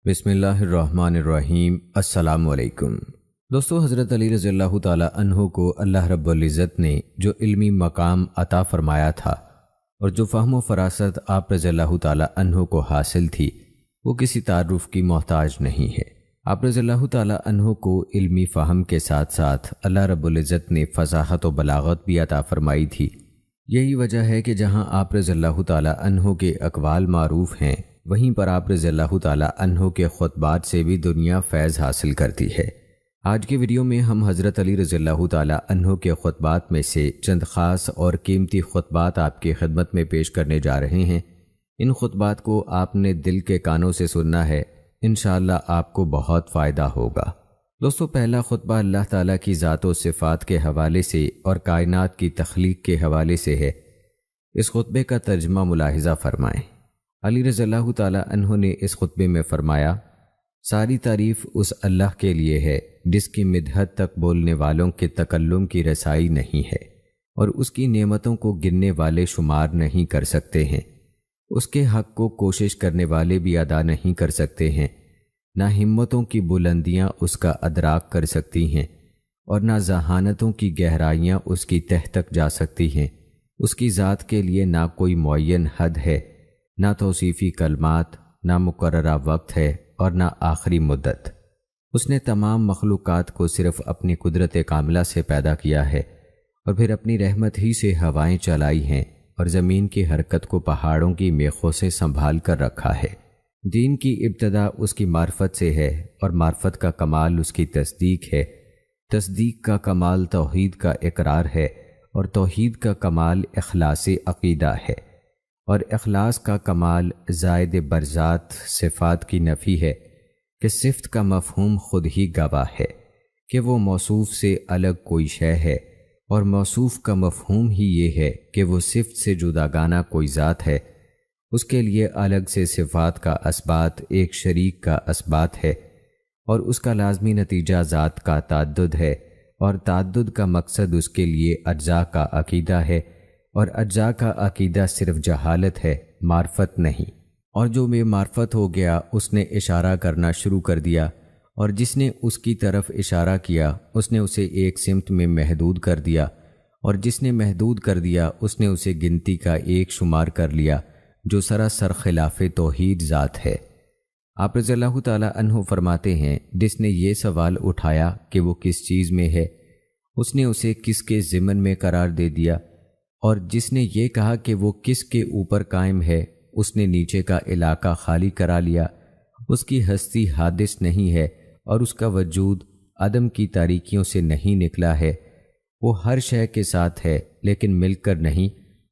بسم اللہ الرحمن الرحیم۔ السلام علیکم دوستو، حضرت علی رضی اللہ تعالی عنہ کو اللہ رب العزت نے جو علمی مقام عطا فرمایا تھا اور جو فہم و فراست آپ رضی اللہ تعالی عنہ کو حاصل تھی، وہ کسی تعارف کی محتاج نہیں ہے۔ آپ رضی اللہ تعالی عنہ کو علمی فہم کے ساتھ ساتھ اللہ رب العزت نے فصاحت و بلاغت بھی عطا فرمائی تھی۔ یہی وجہ ہے کہ جہاں آپ رضی اللہ تعالی عنہ کے اقوال معروف ہیں، وہیں پر آپ رضی اللہ تعالی عنہ کے خطبات سے بھی دنیا فیض حاصل کرتی ہے۔ آج کی ویڈیو میں ہم حضرت علی رضی اللہ تعالی عنہ کے خطبات میں سے چند خاص اور قیمتی خطبات آپ کی خدمت میں پیش کرنے جا رہے ہیں۔ ان خطبات کو آپ نے دل کے کانوں سے سننا ہے، انشاءاللہ آپ کو بہت فائدہ ہوگا۔ دوستو، پہلا خطبہ اللہ تعالیٰ کی ذات و صفات کے حوالے سے اور کائنات کی تخلیق کے حوالے سے ہے۔ اس خطبے کا ترجمہ ملاحظہ فرمائیں۔ علی رضی اللہ تعالیٰ عنہ نے اس خطبے میں فرمایا، ساری تعریف اس اللہ کے لیے ہے جس کی مدحت تک بولنے والوں کے تکلم کی رسائی نہیں ہے، اور اس کی نعمتوں کو گننے والے شمار نہیں کر سکتے ہیں۔ اس کے حق کو کوشش کرنے والے بھی ادا نہیں کر سکتے ہیں، نہ ہمتوں کی بلندیاں اس کا ادراک کر سکتی ہیں، اور نہ ذہانتوں کی گہرائیاں اس کی تہ تک جا سکتی ہیں۔ اس کی ذات کے لیے نہ کوئی معین حد ہے، نہ توصیفی کلمات، نہ مقررہ وقت ہے اور نہ آخری مدت۔ اس نے تمام مخلوقات کو صرف اپنی قدرت کاملہ سے پیدا کیا ہے، اور پھر اپنی رحمت ہی سے ہوائیں چلائی ہیں اور زمین کی حرکت کو پہاڑوں کی میخوں سے سنبھال کر رکھا ہے۔ دین کی ابتدا اس کی معرفت سے ہے، اور معرفت کا کمال اس کی تصدیق ہے۔ تصدیق کا کمال توحید کا اقرار ہے، اور توحید کا کمال اخلاص عقیدہ ہے، اور اخلاص کا کمال زائد برذات صفات کی نفی ہے کہ صفت کا مفہوم خود ہی گواہ ہے کہ وہ موصوف سے الگ کوئی شے ہے، اور موصوف کا مفہوم ہی یہ ہے کہ وہ صفت سے جداگانہ کوئی ذات ہے۔ اس کے لیے الگ سے صفات کا اثبات ایک شریک کا اثبات ہے، اور اس کا لازمی نتیجہ ذات کا تعدد ہے، اور تعدد کا مقصد اس کے لیے اجزاء کا عقیدہ ہے، اور اجزاء کا عقیدہ صرف جہالت ہے، معرفت نہیں۔ اور جو بے معرفت ہو گیا اس نے اشارہ کرنا شروع کر دیا، اور جس نے اس کی طرف اشارہ کیا اس نے اسے ایک سمت میں محدود کر دیا، اور جس نے محدود کر دیا اس نے اسے گنتی کا ایک شمار کر لیا جو سراسر خلاف توحید ذات ہے۔ آپ رضی اللہ تعالی عنہ فرماتے ہیں، جس نے یہ سوال اٹھایا کہ وہ کس چیز میں ہے، اس نے اسے کس کے ضمن میں قرار دے دیا، اور جس نے یہ کہا کہ وہ کس کے اوپر قائم ہے، اس نے نیچے کا علاقہ خالی کرا لیا۔ اس کی ہستی حادث نہیں ہے، اور اس کا وجود عدم کی تاریکیوں سے نہیں نکلا ہے۔ وہ ہر شے کے ساتھ ہے لیکن مل کر نہیں،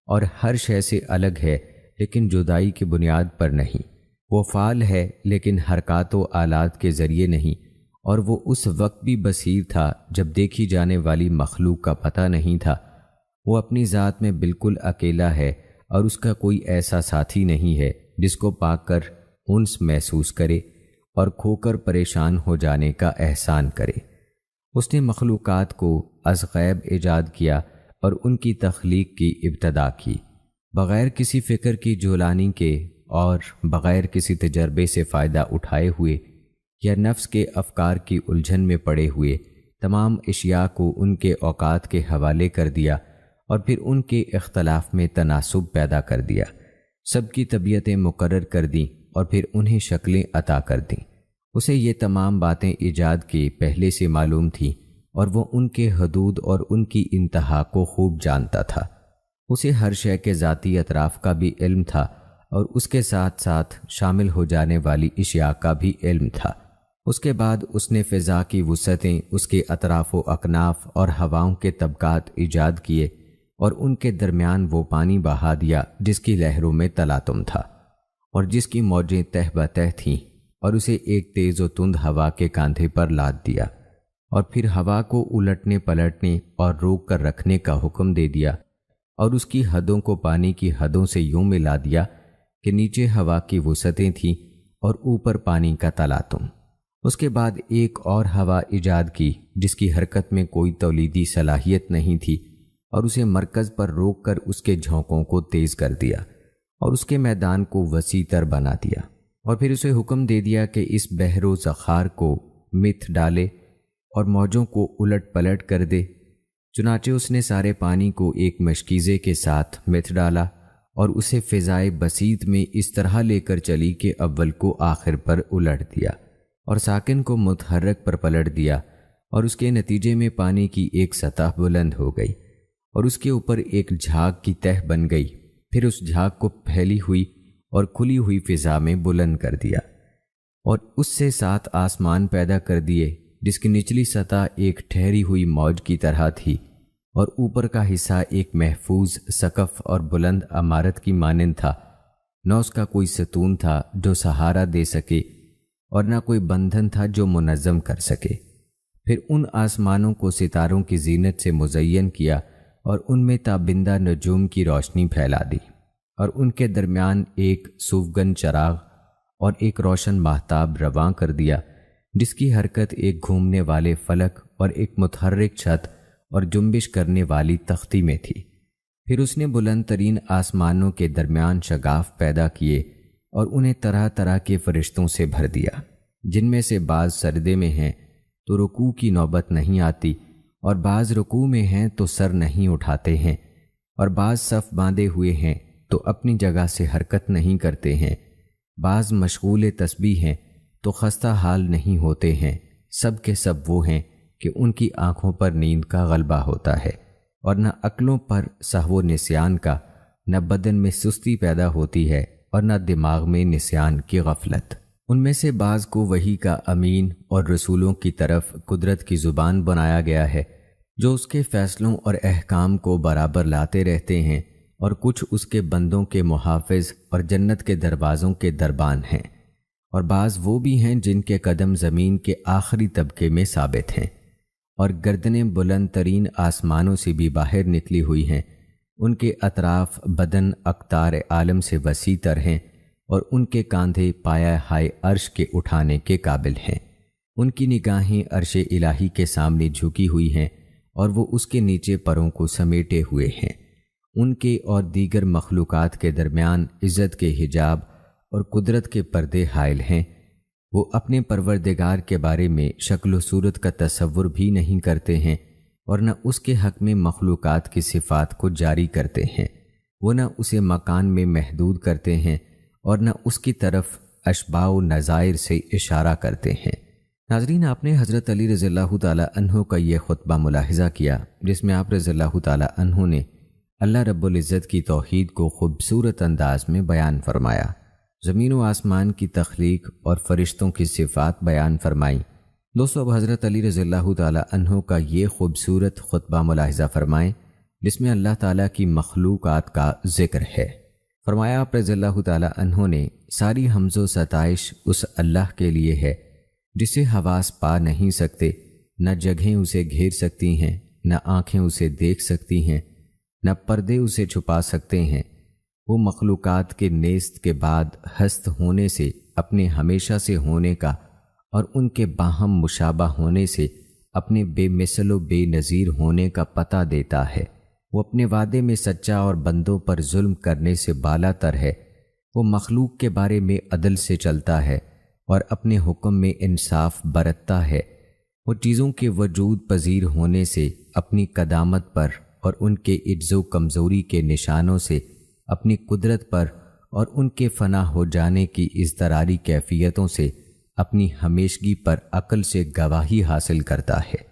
اور ہر شے سے الگ ہے لیکن جدائی کی بنیاد پر نہیں۔ وہ فعال ہے لیکن حرکات و آلات کے ذریعے نہیں، اور وہ اس وقت بھی بصیر تھا جب دیکھی جانے والی مخلوق کا پتہ نہیں تھا۔ وہ اپنی ذات میں بالکل اکیلا ہے، اور اس کا کوئی ایسا ساتھی نہیں ہے جس کو پا کر انس محسوس کرے اور کھو کر پریشان ہو جانے کا احسان کرے۔ اس نے مخلوقات کو از غیب ایجاد کیا اور ان کی تخلیق کی ابتدا کی، بغیر کسی فکر کی جولانی کے اور بغیر کسی تجربے سے فائدہ اٹھائے ہوئے یا نفس کے افکار کی الجھن میں پڑے ہوئے۔ تمام اشیاء کو ان کے اوقات کے حوالے کر دیا، اور پھر ان کے اختلاف میں تناسب پیدا کر دیا۔ سب کی طبیعتیں مقرر کر دیں اور پھر انہیں شکلیں عطا کر دیں۔ اسے یہ تمام باتیں ایجاد کے پہلے سے معلوم تھیں، اور وہ ان کے حدود اور ان کی انتہا کو خوب جانتا تھا۔ اسے ہر شے کے ذاتی اطراف کا بھی علم تھا، اور اس کے ساتھ ساتھ شامل ہو جانے والی اشیاء کا بھی علم تھا۔ اس کے بعد اس نے فضا کی وسعتیں، اس کے اطراف و اکناف اور ہواؤں کے طبقات ایجاد کیے، اور ان کے درمیان وہ پانی بہا دیا جس کی لہروں میں تلاطم تھا، اور جس کی موجیں تہ بتہ تھیں، اور اسے ایک تیز و تند ہوا کے کاندھے پر لاد دیا، اور پھر ہوا کو الٹنے پلٹنے اور روک کر رکھنے کا حکم دے دیا، اور اس کی حدوں کو پانی کی حدوں سے یوں ملا دیا کہ نیچے ہوا کی وسعتیں تھیں اور اوپر پانی کا تلاطم۔ اس کے بعد ایک اور ہوا ایجاد کی جس کی حرکت میں کوئی تولیدی صلاحیت نہیں تھی، اور اسے مرکز پر روک کر اس کے جھونکوں کو تیز کر دیا، اور اس کے میدان کو وسیع تر بنا دیا۔ اور پھر اسے حکم دے دیا کہ اس بحر و زخار کو متھ ڈالے اور موجوں کو الٹ پلٹ کر دے۔ چنانچہ اس نے سارے پانی کو ایک مشکیزے کے ساتھ متھ ڈالا اور اسے فضائے بسیط میں اس طرح لے کر چلی کہ اول کو آخر پر الٹ دیا اور ساکن کو متحرک پر پلٹ دیا، اور اس کے نتیجے میں پانی کی ایک سطح بلند ہو گئی اور اس کے اوپر ایک جھاگ کی تہ بن گئی۔ پھر اس جھاگ کو پھیلی ہوئی اور کھلی ہوئی فضا میں بلند کر دیا اور اس سے 7 آسمان پیدا کر دیے، جس کی نچلی سطح ایک ٹھہری ہوئی موج کی طرح تھی اور اوپر کا حصہ ایک محفوظ سقف اور بلند عمارت کی مانند تھا۔ نہ اس کا کوئی ستون تھا جو سہارا دے سکے اور نہ کوئی بندھن تھا جو منظم کر سکے۔ پھر ان آسمانوں کو ستاروں کی زینت سے مزین کیا اور ان میں تابندہ نجوم کی روشنی پھیلا دی، اور ان کے درمیان ایک صوفگن چراغ اور ایک روشن ماہتاب رواں کر دیا، جس کی حرکت ایک گھومنے والے فلک اور ایک متحرک چھت اور جنبش کرنے والی تختی میں تھی۔ پھر اس نے بلند ترین آسمانوں کے درمیان شگاف پیدا کیے اور انہیں طرح طرح کے فرشتوں سے بھر دیا، جن میں سے بعض سجدے میں ہیں تو رکوع کی نوبت نہیں آتی، اور بعض رکوع میں ہیں تو سر نہیں اٹھاتے ہیں، اور بعض صف باندھے ہوئے ہیں تو اپنی جگہ سے حرکت نہیں کرتے ہیں، بعض مشغول تسبیح ہیں تو خستہ حال نہیں ہوتے ہیں۔ سب کے سب وہ ہیں کہ ان کی آنکھوں پر نیند کا غلبہ ہوتا ہے، اور نہ عقلوں پر سہو و نسیان کا، نہ بدن میں سستی پیدا ہوتی ہے اور نہ دماغ میں نسیان کی غفلت۔ ان میں سے بعض کو وحی کا امین اور رسولوں کی طرف قدرت کی زبان بنایا گیا ہے، جو اس کے فیصلوں اور احکام کو برابر لاتے رہتے ہیں، اور کچھ اس کے بندوں کے محافظ اور جنت کے دروازوں کے دربان ہیں، اور بعض وہ بھی ہیں جن کے قدم زمین کے آخری طبقے میں ثابت ہیں، اور گردنیں بلند ترین آسمانوں سے بھی باہر نکلی ہوئی ہیں۔ ان کے اطراف بدن اقطار عالم سے وسیع تر ہیں، اور ان کے کاندھے پایہ ہائے عرش کے اٹھانے کے قابل ہیں۔ ان کی نگاہیں عرش الہی کے سامنے جھکی ہوئی ہیں، اور وہ اس کے نیچے پروں کو سمیٹے ہوئے ہیں۔ ان کے اور دیگر مخلوقات کے درمیان عزت کے حجاب اور قدرت کے پردے حائل ہیں۔ وہ اپنے پروردگار کے بارے میں شکل و صورت کا تصور بھی نہیں کرتے ہیں، اور نہ اس کے حق میں مخلوقات کی صفات کو جاری کرتے ہیں۔ وہ نہ اسے مکان میں محدود کرتے ہیں اور نہ اس کی طرف اشباہ و نظائر سے اشارہ کرتے ہیں۔ ناظرین، آپ نے حضرت علی رضی اللہ تعالیٰ عنہ کا یہ خطبہ ملاحظہ کیا، جس میں آپ رضی اللہ تعالیٰ عنہ نے اللہ رب العزت کی توحید کو خوبصورت انداز میں بیان فرمایا، زمین و آسمان کی تخلیق اور فرشتوں کی صفات بیان فرمائیں۔ دوستو، اب حضرت علی رضی اللہ تعالیٰ عنہ کا یہ خوبصورت خطبہ ملاحظہ فرمائیں، جس میں اللہ تعالیٰ کی مخلوقات کا ذکر ہے۔ فرمایا آپ رضی اللہ تعالیٰ عنہ نے، ساری حمد و ستائش اس اللہ کے لیے ہے جسے حواس پا نہیں سکتے، نہ جگہیں اسے گھیر سکتی ہیں، نہ آنکھیں اسے دیکھ سکتی ہیں، نہ پردے اسے چھپا سکتے ہیں۔ وہ مخلوقات کے نیست کے بعد ہست ہونے سے اپنے ہمیشہ سے ہونے کا اور ان کے باہم مشابہ ہونے سے اپنے بے مثل و بے نظیر ہونے کا پتہ دیتا ہے۔ وہ اپنے وعدے میں سچا اور بندوں پر ظلم کرنے سے بالا تر ہے۔ وہ مخلوق کے بارے میں عدل سے چلتا ہے اور اپنے حکم میں انصاف برتتا ہے۔ وہ چیزوں کے وجود پذیر ہونے سے اپنی قدامت پر اور ان کے عجز و کمزوری کے نشانوں سے اپنی قدرت پر اور ان کے فنا ہو جانے کی اضطراری کیفیتوں سے اپنی ہمیشگی پر عقل سے گواہی حاصل کرتا ہے۔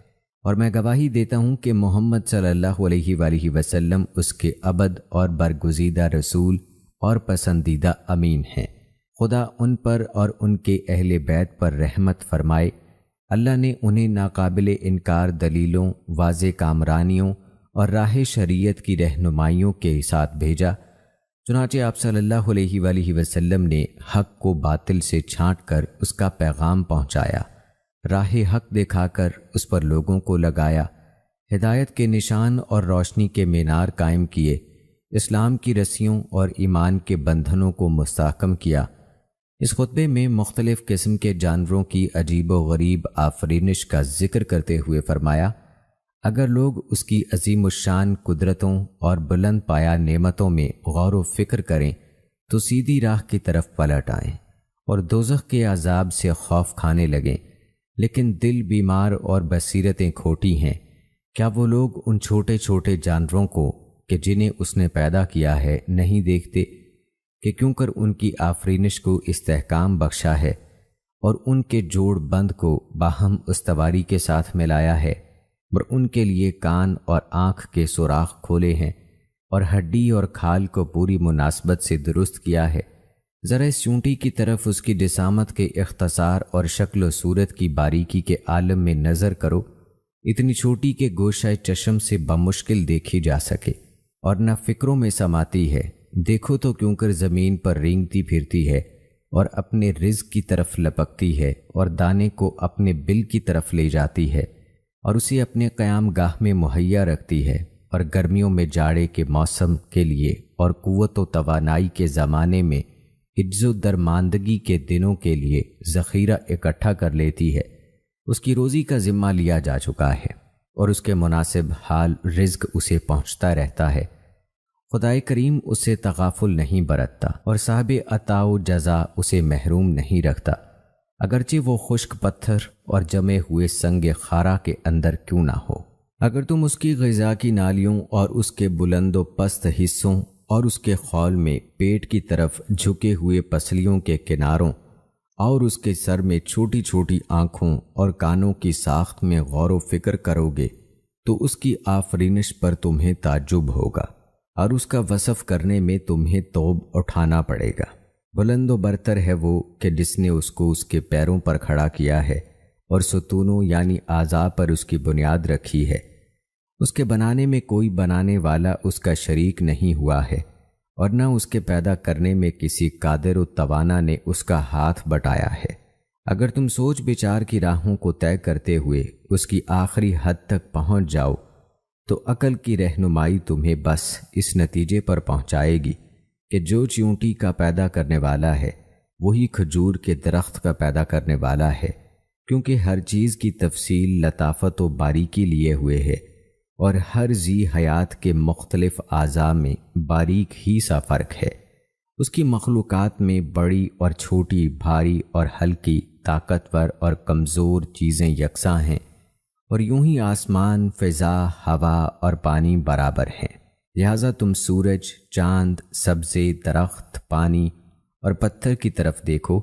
اور میں گواہی دیتا ہوں کہ محمد صلی اللہ علیہ وآلہ وسلم اس کے ابد اور برگزیدہ رسول اور پسندیدہ امین ہیں۔ خدا ان پر اور ان کے اہل بیت پر رحمت فرمائے۔ اللہ نے انہیں ناقابل انکار دلیلوں، واضح کامرانیوں اور راہ شریعت کی رہنمائیوں کے ساتھ بھیجا۔ چنانچہ آپ صلی اللہ علیہ وآلہ وسلم نے حق کو باطل سے چھانٹ کر اس کا پیغام پہنچایا، راہ حق دکھا کر اس پر لوگوں کو لگایا، ہدایت کے نشان اور روشنی کے مینار قائم کیے، اسلام کی رسیوں اور ایمان کے بندھنوں کو مستحکم کیا۔ اس خطبے میں مختلف قسم کے جانوروں کی عجیب و غریب آفرینش کا ذکر کرتے ہوئے فرمایا، اگر لوگ اس کی عظیم الشان قدرتوں اور بلند پایہ نعمتوں میں غور و فکر کریں تو سیدھی راہ کی طرف پلٹ آئیں اور دوزخ کے عذاب سے خوف کھانے لگیں، لیکن دل بیمار اور بصیرتیں کھوٹی ہیں۔ کیا وہ لوگ ان چھوٹے چھوٹے جانوروں کو کہ جنہیں اس نے پیدا کیا ہے نہیں دیکھتے کہ کیوں کر ان کی آفرینش کو استحکام بخشا ہے اور ان کے جوڑ بند کو باہم استواری کے ساتھ ملایا ہے، اور ان کے لیے کان اور آنکھ کے سوراخ کھولے ہیں اور ہڈی اور کھال کو پوری مناسبت سے درست کیا ہے۔ ذرا اس چونٹی کی طرف اس کی جسامت کے اختصار اور شکل و صورت کی باریکی کے عالم میں نظر کرو، اتنی چھوٹی کہ گوشہ چشم سے بمشکل دیکھی جا سکے اور نہ فکروں میں سماتی ہے۔ دیکھو تو کیوں کر زمین پر رینگتی پھرتی ہے اور اپنے رزق کی طرف لپکتی ہے اور دانے کو اپنے بل کی طرف لے جاتی ہے اور اسے اپنے قیام گاہ میں مہیا رکھتی ہے، اور گرمیوں میں جاڑے کے موسم کے لیے اور قوت و توانائی کے زمانے میں عجز و درماندگی کے دنوں کے لیے ذخیرہ اکٹھا کر لیتی ہے۔ اس کی روزی کا ذمہ لیا جا چکا ہے اور اس کے مناسب حال رزق اسے پہنچتا رہتا ہے۔ خدائے کریم اسے تغافل نہیں برتتا اور صاحب عطا و جزا اسے محروم نہیں رکھتا، اگرچہ وہ خشک پتھر اور جمے ہوئے سنگ خارا کے اندر کیوں نہ ہو۔ اگر تم اس کی غذا کی نالیوں اور اس کے بلند و پست حصوں اور اس کے خول میں پیٹ کی طرف جھکے ہوئے پسلیوں کے کناروں اور اس کے سر میں چھوٹی چھوٹی آنکھوں اور کانوں کی ساخت میں غور و فکر کرو گے تو اس کی آفرینش پر تمہیں تعجب ہوگا اور اس کا وصف کرنے میں تمہیں توب اٹھانا پڑے گا۔ بلند و برتر ہے وہ کہ جس نے اس کو اس کے پیروں پر کھڑا کیا ہے اور ستونوں یعنی اعضاء پر اس کی بنیاد رکھی ہے۔ اس کے بنانے میں کوئی بنانے والا اس کا شریک نہیں ہوا ہے، اور نہ اس کے پیدا کرنے میں کسی قادر و توانا نے اس کا ہاتھ بٹایا ہے۔ اگر تم سوچ بچار کی راہوں کو طے کرتے ہوئے اس کی آخری حد تک پہنچ جاؤ تو عقل کی رہنمائی تمہیں بس اس نتیجے پر پہنچائے گی کہ جو چیونٹی کا پیدا کرنے والا ہے وہی کھجور کے درخت کا پیدا کرنے والا ہے، کیونکہ ہر چیز کی تفصیل لطافت و باریکی لیے ہوئے ہے اور ہر ذی حیات کے مختلف اعضاء میں باریک ہی سا فرق ہے۔ اس کی مخلوقات میں بڑی اور چھوٹی، بھاری اور ہلکی، طاقتور اور کمزور چیزیں یکساں ہیں، اور یوں ہی آسمان، فضا، ہوا اور پانی برابر ہیں۔ لہٰذا تم سورج، چاند، سبزے، درخت، پانی اور پتھر کی طرف دیکھو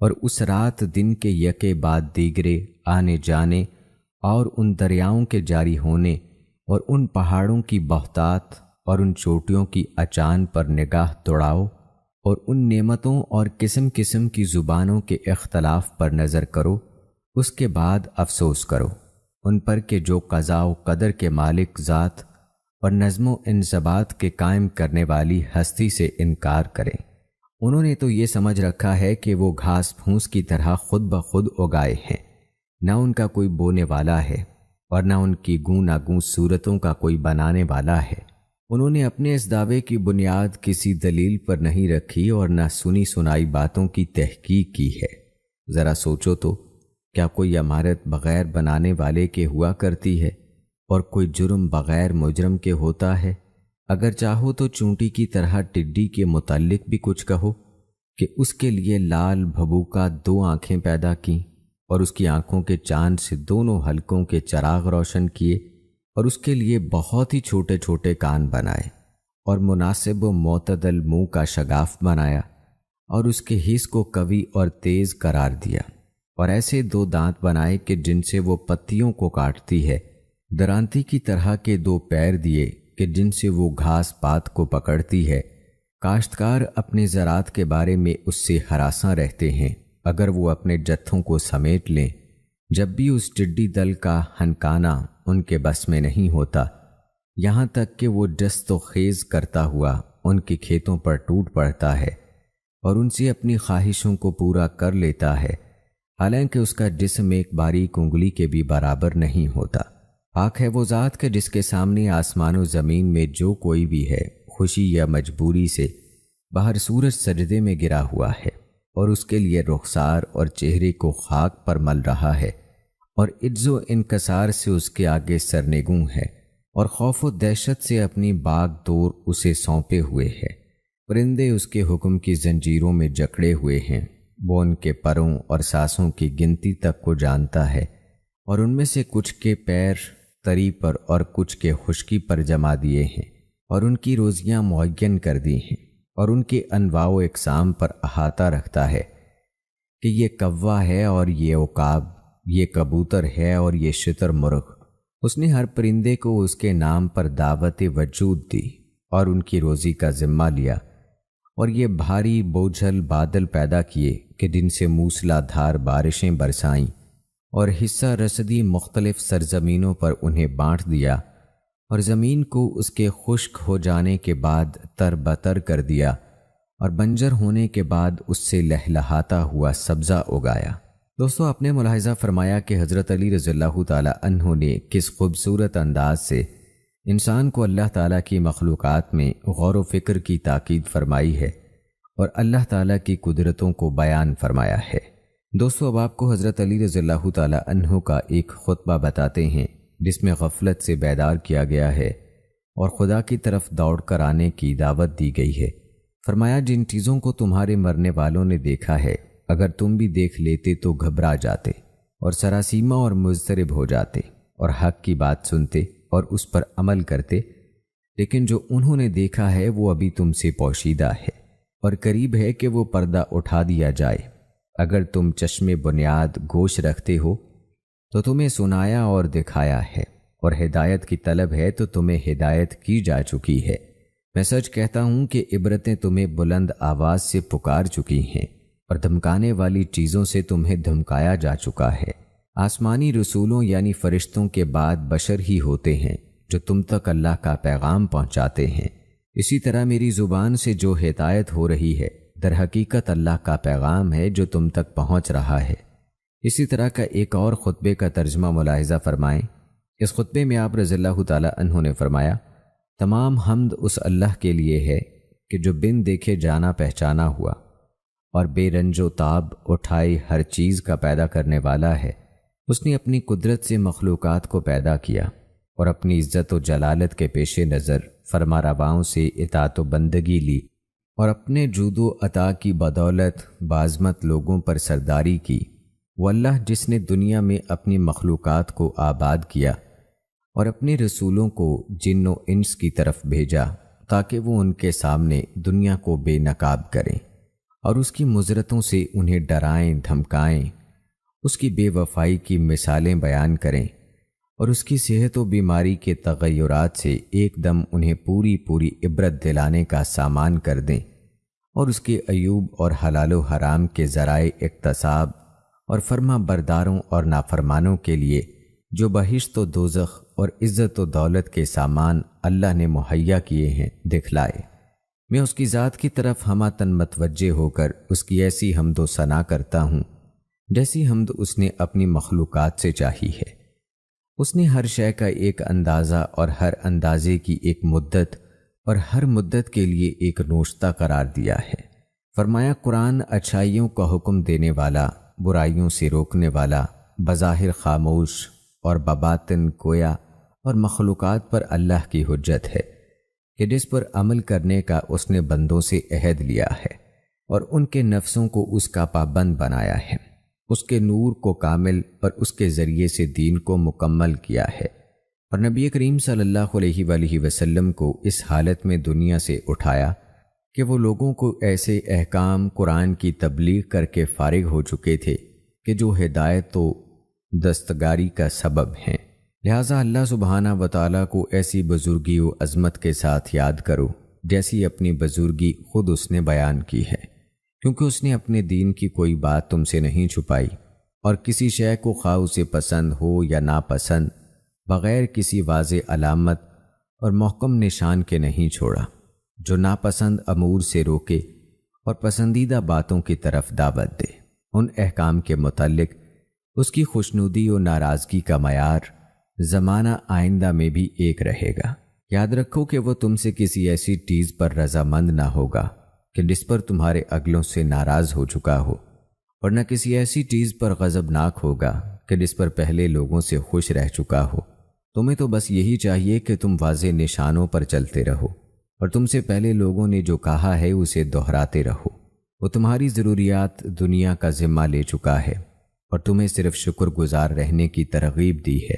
اور اس رات دن کے یکے بعد دیگرے آنے جانے اور ان دریاؤں کے جاری ہونے اور ان پہاڑوں کی بہتات اور ان چوٹیوں کی اچان پر نگاہ دوڑاؤ اور ان نعمتوں اور قسم قسم کی زبانوں کے اختلاف پر نظر کرو، اس کے بعد افسوس کرو ان پر کہ جو قضاء و قدر کے مالک ذات اور نظم و انضباط کے قائم کرنے والی ہستی سے انکار کریں۔ انہوں نے تو یہ سمجھ رکھا ہے کہ وہ گھاس پھونس کی طرح خود بخود اگائے ہیں، نہ ان کا کوئی بونے والا ہے اور نہ ان کی گوں نہ گوں صورتوں کا کوئی بنانے والا ہے۔ انہوں نے اپنے اس دعوے کی بنیاد کسی دلیل پر نہیں رکھی اور نہ سنی سنائی باتوں کی تحقیق کی ہے۔ ذرا سوچو تو، کیا کوئی عمارت بغیر بنانے والے کے ہوا کرتی ہے اور کوئی جرم بغیر مجرم کے ہوتا ہے؟ اگر چاہو تو چونٹی کی طرح ٹڈی کے متعلق بھی کچھ کہو کہ اس کے لیے لال بھبوکا 2 آنکھیں پیدا کیں اور اس کی آنکھوں کے چاند سے دونوں حلقوں کے چراغ روشن کیے اور اس کے لیے بہت ہی چھوٹے چھوٹے کان بنائے اور مناسب و معتدل منہ کا شگاف بنایا اور اس کے حص کو قوی اور تیز قرار دیا اور ایسے 2 دانت بنائے کہ جن سے وہ پتیوں کو کاٹتی ہے، درانتی کی طرح کے 2 پیر دیے کہ جن سے وہ گھاس پات کو پکڑتی ہے۔ کاشتکار اپنے زراعت کے بارے میں اس سے ہراساں رہتے ہیں اگر وہ اپنے جتھوں کو سمیٹ لیں، جب بھی اس ٹڈی دل کا ہنکانا ان کے بس میں نہیں ہوتا، یہاں تک کہ وہ جست و خیز کرتا ہوا ان کے کھیتوں پر ٹوٹ پڑتا ہے اور ان سے اپنی خواہشوں کو پورا کر لیتا ہے، حالانکہ اس کا جسم ایک باریک انگلی کے بھی برابر نہیں ہوتا۔ پاک ہے وہ ذات کہ جس کے سامنے آسمان و زمین میں جو کوئی بھی ہے، خوشی یا مجبوری سے باہر سورج سجدے میں گرا ہوا ہے اور اس کے لیے رخسار اور چہرے کو خاک پر مل رہا ہے اور عجز و انکسار سے اس کے آگے سرنگوں ہے اور خوف و دہشت سے اپنی باغ دور اسے سونپے ہوئے ہے۔ پرندے اس کے حکم کی زنجیروں میں جکڑے ہوئے ہیں وہ ان کے پروں اور سانسوں کی گنتی تک کو جانتا ہے، اور ان میں سے کچھ کے پیر تری پر اور کچھ کے خشکی پر جما دیے ہیں، اور ان کی روزیاں معین کر دی ہیں، اور ان کے انواع و اقسام پر احاطہ رکھتا ہے کہ یہ کوا ہے اور یہ عقاب، یہ کبوتر ہے اور یہ شتر مرغ۔ اس نے ہر پرندے کو اس کے نام پر دعوت وجود دی اور ان کی روزی کا ذمہ لیا، اور یہ بھاری بوجھل بادل پیدا کیے کہ جن سے موسلا دھار بارشیں برسائیں، اور حصہ رسدی مختلف سرزمینوں پر انہیں بانٹ دیا، اور زمین کو اس کے خشک ہو جانے کے بعد تر بتر کر دیا، اور بنجر ہونے کے بعد اس سے لہلہاتا ہوا سبزہ اگایا۔ دوستو، آپ نے ملاحظہ فرمایا کہ حضرت علی رضی اللہ تعالی عنہ نے کس خوبصورت انداز سے انسان کو اللہ تعالیٰ کی مخلوقات میں غور و فکر کی تاکید فرمائی ہے اور اللہ تعالیٰ کی قدرتوں کو بیان فرمایا ہے۔ دوستو، اب آپ کو حضرت علی رضی اللہ تعالی عنہ کا ایک خطبہ بتاتے ہیں جس میں غفلت سے بیدار کیا گیا ہے اور خدا کی طرف دوڑ کر آنے کی دعوت دی گئی ہے۔ فرمایا، جن چیزوں کو تمہارے مرنے والوں نے دیکھا ہے، اگر تم بھی دیکھ لیتے تو گھبرا جاتے اور سراسیمہ اور مضطرب ہو جاتے اور حق کی بات سنتے اور اس پر عمل کرتے، لیکن جو انہوں نے دیکھا ہے وہ ابھی تم سے پوشیدہ ہے اور قریب ہے کہ وہ پردہ اٹھا دیا جائے۔ اگر تم چشم بنیاد گوش رکھتے ہو تو تمہیں سنایا اور دکھایا ہے، اور ہدایت کی طلب ہے تو تمہیں ہدایت کی جا چکی ہے۔ میں سچ کہتا ہوں کہ عبرتیں تمہیں بلند آواز سے پکار چکی ہیں اور دھمکانے والی چیزوں سے تمہیں دھمکایا جا چکا ہے۔ آسمانی رسولوں یعنی فرشتوں کے بعد بشر ہی ہوتے ہیں جو تم تک اللہ کا پیغام پہنچاتے ہیں۔ اسی طرح میری زبان سے جو ہدایت ہو رہی ہے در حقیقت اللہ کا پیغام ہے جو تم تک پہنچ رہا ہے۔ اسی طرح کا ایک اور خطبے کا ترجمہ ملاحظہ فرمائیں۔ اس خطبے میں آپ رضی اللہ تعالی عنہ نے فرمایا، تمام حمد اس اللہ کے لیے ہے کہ جو بن دیکھے جانا پہچانا ہوا اور بے رنج و تاب اٹھائی ہر چیز کا پیدا کرنے والا ہے۔ اس نے اپنی قدرت سے مخلوقات کو پیدا کیا اور اپنی عزت و جلالت کے پیش نظر فرما رواؤں سے اطاعت و بندگی لی، اور اپنے جود و عطا کی بدولت بعظمت لوگوں پر سرداری کی۔ وہ اللہ جس نے دنیا میں اپنی مخلوقات کو آباد کیا اور اپنے رسولوں کو جن و انس کی طرف بھیجا تاکہ وہ ان کے سامنے دنیا کو بے نقاب کریں اور اس کی مضرتوں سے انہیں ڈرائیں دھمکائیں، اس کی بے وفائی کی مثالیں بیان کریں اور اس کی صحت و بیماری کے تغیرات سے ایک دم انہیں پوری پوری عبرت دلانے کا سامان کر دیں، اور اس کے عیوب اور حلال و حرام کے ذرائع اقتصاب اور فرما برداروں اور نافرمانوں کے لیے جو بہشت و دوزخ اور عزت و دولت کے سامان اللہ نے مہیا کیے ہیں دکھلائے۔ میں اس کی ذات کی طرف ہمہ تن متوجہ ہو کر اس کی ایسی حمد و ثنا کرتا ہوں جیسی حمد اس نے اپنی مخلوقات سے چاہی ہے۔ اس نے ہر شے کا ایک اندازہ اور ہر اندازے کی ایک مدت اور ہر مدت کے لیے ایک نوشتہ قرار دیا ہے۔ فرمایا، قرآن اچھائیوں کا حکم دینے والا، برائیوں سے روکنے والا، بظاہر خاموش اور بباطن گویا اور مخلوقات پر اللہ کی حجت ہے کہ جس پر عمل کرنے کا اس نے بندوں سے عہد لیا ہے اور ان کے نفسوں کو اس کا پابند بنایا ہے، اس کے نور کو کامل اور اس کے ذریعے سے دین کو مکمل کیا ہے، اور نبی کریم صلی اللہ علیہ وآلہ وسلم کو اس حالت میں دنیا سے اٹھایا کہ وہ لوگوں کو ایسے احکام قرآن کی تبلیغ کر کے فارغ ہو چکے تھے کہ جو ہدایت و دستگاری کا سبب ہیں۔ لہٰذا اللہ سبحانہ و تعالیٰ کو ایسی بزرگی و عظمت کے ساتھ یاد کرو جیسی اپنی بزرگی خود اس نے بیان کی ہے، کیونکہ اس نے اپنے دین کی کوئی بات تم سے نہیں چھپائی، اور کسی شے کو خواہ اسے پسند ہو یا ناپسند بغیر کسی واضح علامت اور محکم نشان کے نہیں چھوڑا، جو ناپسند امور سے روکے اور پسندیدہ باتوں کی طرف دعوت دے۔ ان احکام کے متعلق اس کی خوشنودی و ناراضگی کا معیار زمانہ آئندہ میں بھی ایک رہے گا۔ یاد رکھو کہ وہ تم سے کسی ایسی چیز پر رضامند نہ ہوگا کہ جس پر تمہارے اگلوں سے ناراض ہو چکا ہو، اور نہ کسی ایسی چیز پر غضبناک ہوگا کہ جس پر پہلے لوگوں سے خوش رہ چکا ہو۔ تمہیں تو بس یہی چاہیے کہ تم واضح نشانوں پر چلتے رہو اور تم سے پہلے لوگوں نے جو کہا ہے اسے دہراتے رہو، وہ تمہاری ضروریات دنیا کا ذمہ لے چکا ہے اور تمہیں صرف شکر گزار رہنے کی ترغیب دی ہے،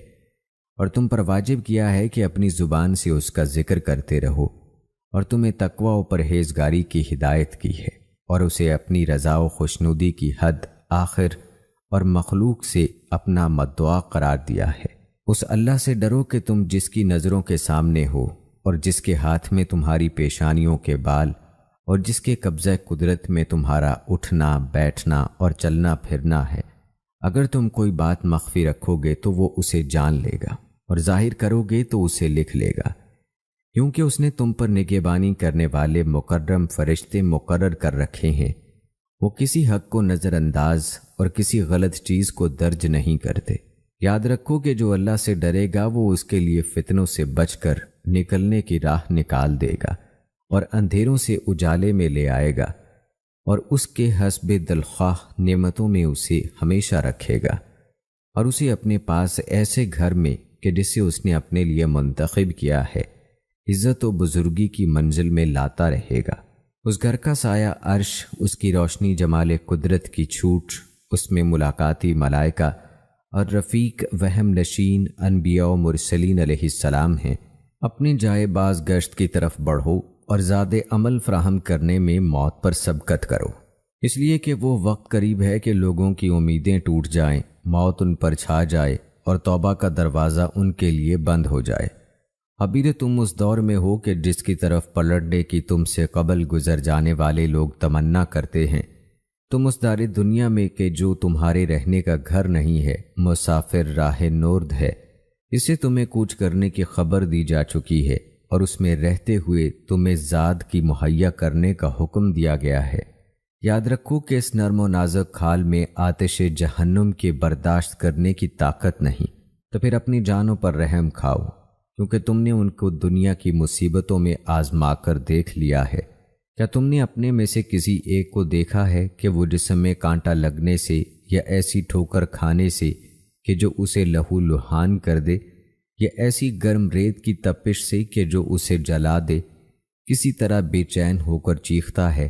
اور تم پر واجب کیا ہے کہ اپنی زبان سے اس کا ذکر کرتے رہو، اور تمہیں تقوی و پرہیزگاری کی ہدایت کی ہے، اور اسے اپنی رضا و خوشنودی کی حد آخر اور مخلوق سے اپنا مدعا قرار دیا ہے۔ اس اللہ سے ڈرو کہ تم جس کی نظروں کے سامنے ہو، اور جس کے ہاتھ میں تمہاری پیشانیوں کے بال، اور جس کے قبضہ قدرت میں تمہارا اٹھنا بیٹھنا اور چلنا پھرنا ہے، اگر تم کوئی بات مخفی رکھو گے تو وہ اسے جان لے گا، اور ظاہر کرو گے تو اسے لکھ لے گا، کیونکہ اس نے تم پر نگہبانی کرنے والے مکرم فرشتے مقرر کر رکھے ہیں۔ وہ کسی حق کو نظر انداز اور کسی غلط چیز کو درج نہیں کرتے۔ یاد رکھو کہ جو اللہ سے ڈرے گا وہ اس کے لیے فتنوں سے بچ کر نکلنے کی راہ نکال دے گا، اور اندھیروں سے اجالے میں لے آئے گا، اور اس کے حسب دلخواہ نعمتوں میں اسے ہمیشہ رکھے گا، اور اسے اپنے پاس ایسے گھر میں کہ جسے اس نے اپنے لیے منتخب کیا ہے عزت و بزرگی کی منزل میں لاتا رہے گا۔ اس گھر کا سایہ عرش، اس کی روشنی جمال قدرت کی چھوٹ، اس میں ملاقاتی ملائکہ اور رفیق وہم نشین انبیاء و مرسلین علیہ السلام ہیں۔ اپنی جائے باز گشت کی طرف بڑھو اور زیادہ عمل فراہم کرنے میں موت پر سبقت کرو، اس لیے کہ وہ وقت قریب ہے کہ لوگوں کی امیدیں ٹوٹ جائیں، موت ان پر چھا جائے اور توبہ کا دروازہ ان کے لیے بند ہو جائے۔ ابھی تو تم اس دور میں ہو کہ جس کی طرف پلٹنے کی تم سے قبل گزر جانے والے لوگ تمنا کرتے ہیں۔ تم اس دار دنیا میں کہ جو تمہارے رہنے کا گھر نہیں ہے، مسافر راہ نورد ہے، اسے تمہیں کوچ کرنے کی خبر دی جا چکی ہے، اور اس میں رہتے ہوئے تمہیں زاد کی مہیا کرنے کا حکم دیا گیا ہے۔ یاد رکھو کہ اس نرم و نازک کھال میں آتش جہنم کے برداشت کرنے کی طاقت نہیں، تو پھر اپنی جانوں پر رحم کھاؤ، کیونکہ تم نے ان کو دنیا کی مصیبتوں میں آزما کر دیکھ لیا ہے۔ کیا تم نے اپنے میں سے کسی ایک کو دیکھا ہے کہ وہ جسم میں کانٹا لگنے سے یا ایسی ٹھوکر کھانے سے کہ جو اسے لہو لہان کر دے، یا ایسی گرم ریت کی تپش سے کہ جو اسے جلا دے، کسی طرح بے چین ہو کر چیختا ہے؟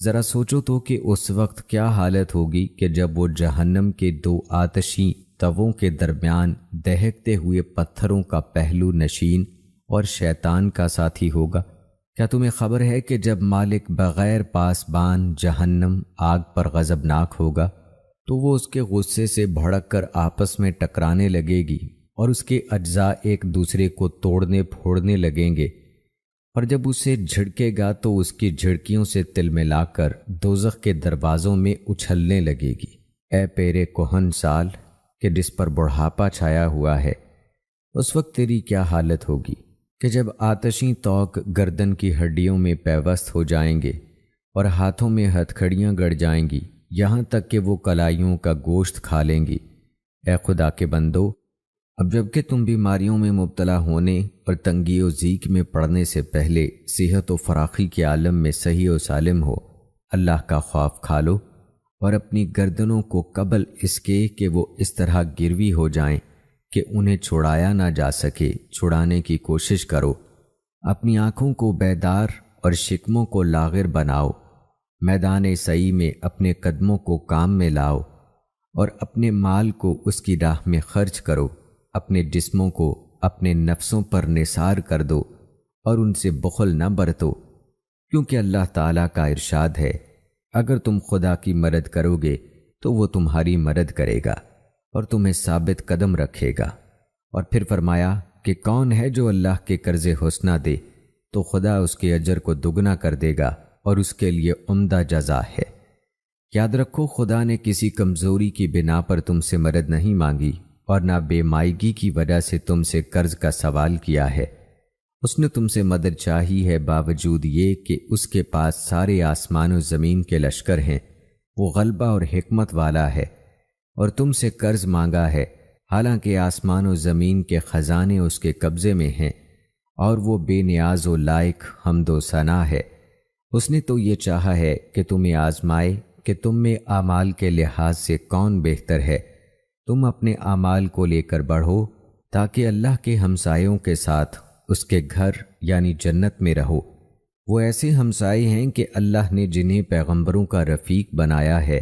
ذرا سوچو تو کہ اس وقت کیا حالت ہوگی کہ جب وہ جہنم کے دو آتشی تووں کے درمیان دہکتے ہوئے پتھروں کا پہلو نشین اور شیطان کا ساتھی ہوگا۔ کیا تمہیں خبر ہے کہ جب مالک بغیر پاسبان جہنم آگ پر غضبناک ہوگا تو وہ اس کے غصے سے بھڑک کر آپس میں ٹکرانے لگے گی، اور اس کے اجزاء ایک دوسرے کو توڑنے پھوڑنے لگیں گے، اور جب اسے جھڑکے گا تو اس کی جھڑکیوں سے تل ملا کر دوزخ کے دروازوں میں اچھلنے لگے گی۔ اے پیرے کہن سال کہ جس پر بڑھاپا چھایا ہوا ہے، اس وقت تیری کیا حالت ہوگی کہ جب آتشی توق گردن کی ہڈیوں میں پیوست ہو جائیں گے اور ہاتھوں میں ہتھکڑیاں گڑ جائیں گی، یہاں تک کہ وہ کلائیوں کا گوشت کھا لیں گی۔ اے خدا کے بندو، اب جب کہ تم بیماریوں میں مبتلا ہونے اور تنگی و ضیق میں پڑنے سے پہلے صحت و فراخی کے عالم میں صحیح و سالم ہو، اللہ کا خوف کھا لو، اور اپنی گردنوں کو قبل اس کے کہ وہ اس طرح گروی ہو جائیں کہ انہیں چھڑایا نہ جا سکے چھڑانے کی کوشش کرو۔ اپنی آنکھوں کو بیدار اور شکموں کو لاغر بناؤ، میدان سعی میں اپنے قدموں کو کام میں لاؤ، اور اپنے مال کو اس کی راہ میں خرچ کرو، اپنے جسموں کو اپنے نفسوں پر نثار کر دو اور ان سے بخل نہ برتو، کیونکہ اللہ تعالیٰ کا ارشاد ہے، اگر تم خدا کی مدد کرو گے تو وہ تمہاری مدد کرے گا اور تمہیں ثابت قدم رکھے گا۔ اور پھر فرمایا کہ کون ہے جو اللہ کے قرض حسنہ دے تو خدا اس کے اجر کو دگنا کر دے گا اور اس کے لیے عمدہ جزا ہے۔ یاد رکھو خدا نے کسی کمزوری کی بنا پر تم سے مدد نہیں مانگی اور نہ بے مائگی کی وجہ سے تم سے قرض کا سوال کیا ہے۔ اس نے تم سے مدد چاہی ہے باوجود یہ کہ اس کے پاس سارے آسمان و زمین کے لشکر ہیں، وہ غلبہ اور حکمت والا ہے، اور تم سے قرض مانگا ہے حالانکہ آسمان و زمین کے خزانے اس کے قبضے میں ہیں، اور وہ بے نیاز و لائق حمد و ثنا ہے۔ اس نے تو یہ چاہا ہے کہ تمہیں آزمائے کہ تم میں اعمال کے لحاظ سے کون بہتر ہے۔ تم اپنے اعمال کو لے کر بڑھو تاکہ اللہ کے ہمسایوں کے ساتھ اس کے گھر یعنی جنت میں رہو۔ وہ ایسے ہمسائے ہیں کہ اللہ نے جنہیں پیغمبروں کا رفیق بنایا ہے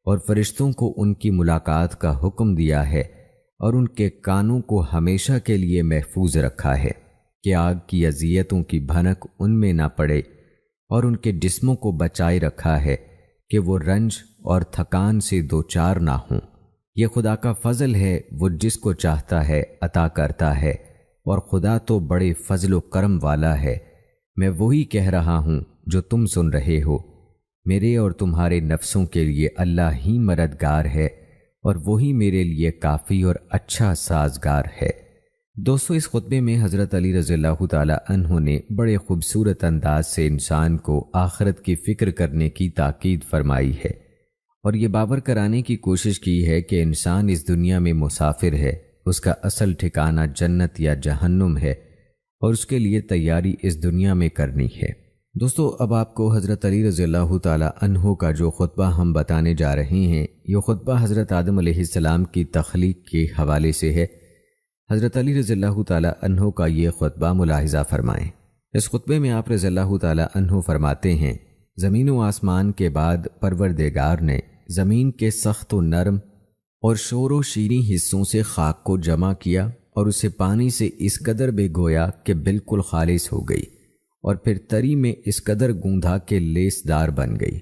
اور فرشتوں کو ان کی ملاقات کا حکم دیا ہے اور ان کے کانوں کو ہمیشہ کے لیے محفوظ رکھا ہے کہ آگ کی اذیتوں کی بھنک ان میں نہ پڑے، اور ان کے جسموں کو بچائے رکھا ہے کہ وہ رنج اور تھکان سے دوچار نہ ہوں۔ یہ خدا کا فضل ہے، وہ جس کو چاہتا ہے عطا کرتا ہے، اور خدا تو بڑے فضل و کرم والا ہے۔ میں وہی کہہ رہا ہوں جو تم سن رہے ہو، میرے اور تمہارے نفسوں کے لیے اللہ ہی مددگار ہے، اور وہی میرے لیے کافی اور اچھا سازگار ہے۔ دوستو، اس خطبے میں حضرت علی رضی اللہ تعالی عنہ نے بڑے خوبصورت انداز سے انسان کو آخرت کی فکر کرنے کی تاکید فرمائی ہے، اور یہ باور کرانے کی کوشش کی ہے کہ انسان اس دنیا میں مسافر ہے، اس کا اصل ٹھکانہ جنت یا جہنم ہے، اور اس کے لیے تیاری اس دنیا میں کرنی ہے۔ دوستو، اب آپ کو حضرت علی رضی اللہ تعالی عنہ کا جو خطبہ ہم بتانے جا رہے ہیں، یہ خطبہ حضرت آدم علیہ السلام کی تخلیق کے حوالے سے ہے۔ حضرت علی رضی اللہ تعالی عنہ کا یہ خطبہ ملاحظہ فرمائیں۔ اس خطبے میں آپ رضی اللہ تعالی عنہ فرماتے ہیں، زمین و آسمان کے بعد پروردگار نے زمین کے سخت و نرم اور شور و شیریں حصوں سے خاک کو جمع کیا اور اسے پانی سے اس قدر بھگویا کہ بالکل خالص ہو گئی، اور پھر تری میں اس قدر گوندھا کہ لیس دار بن گئی،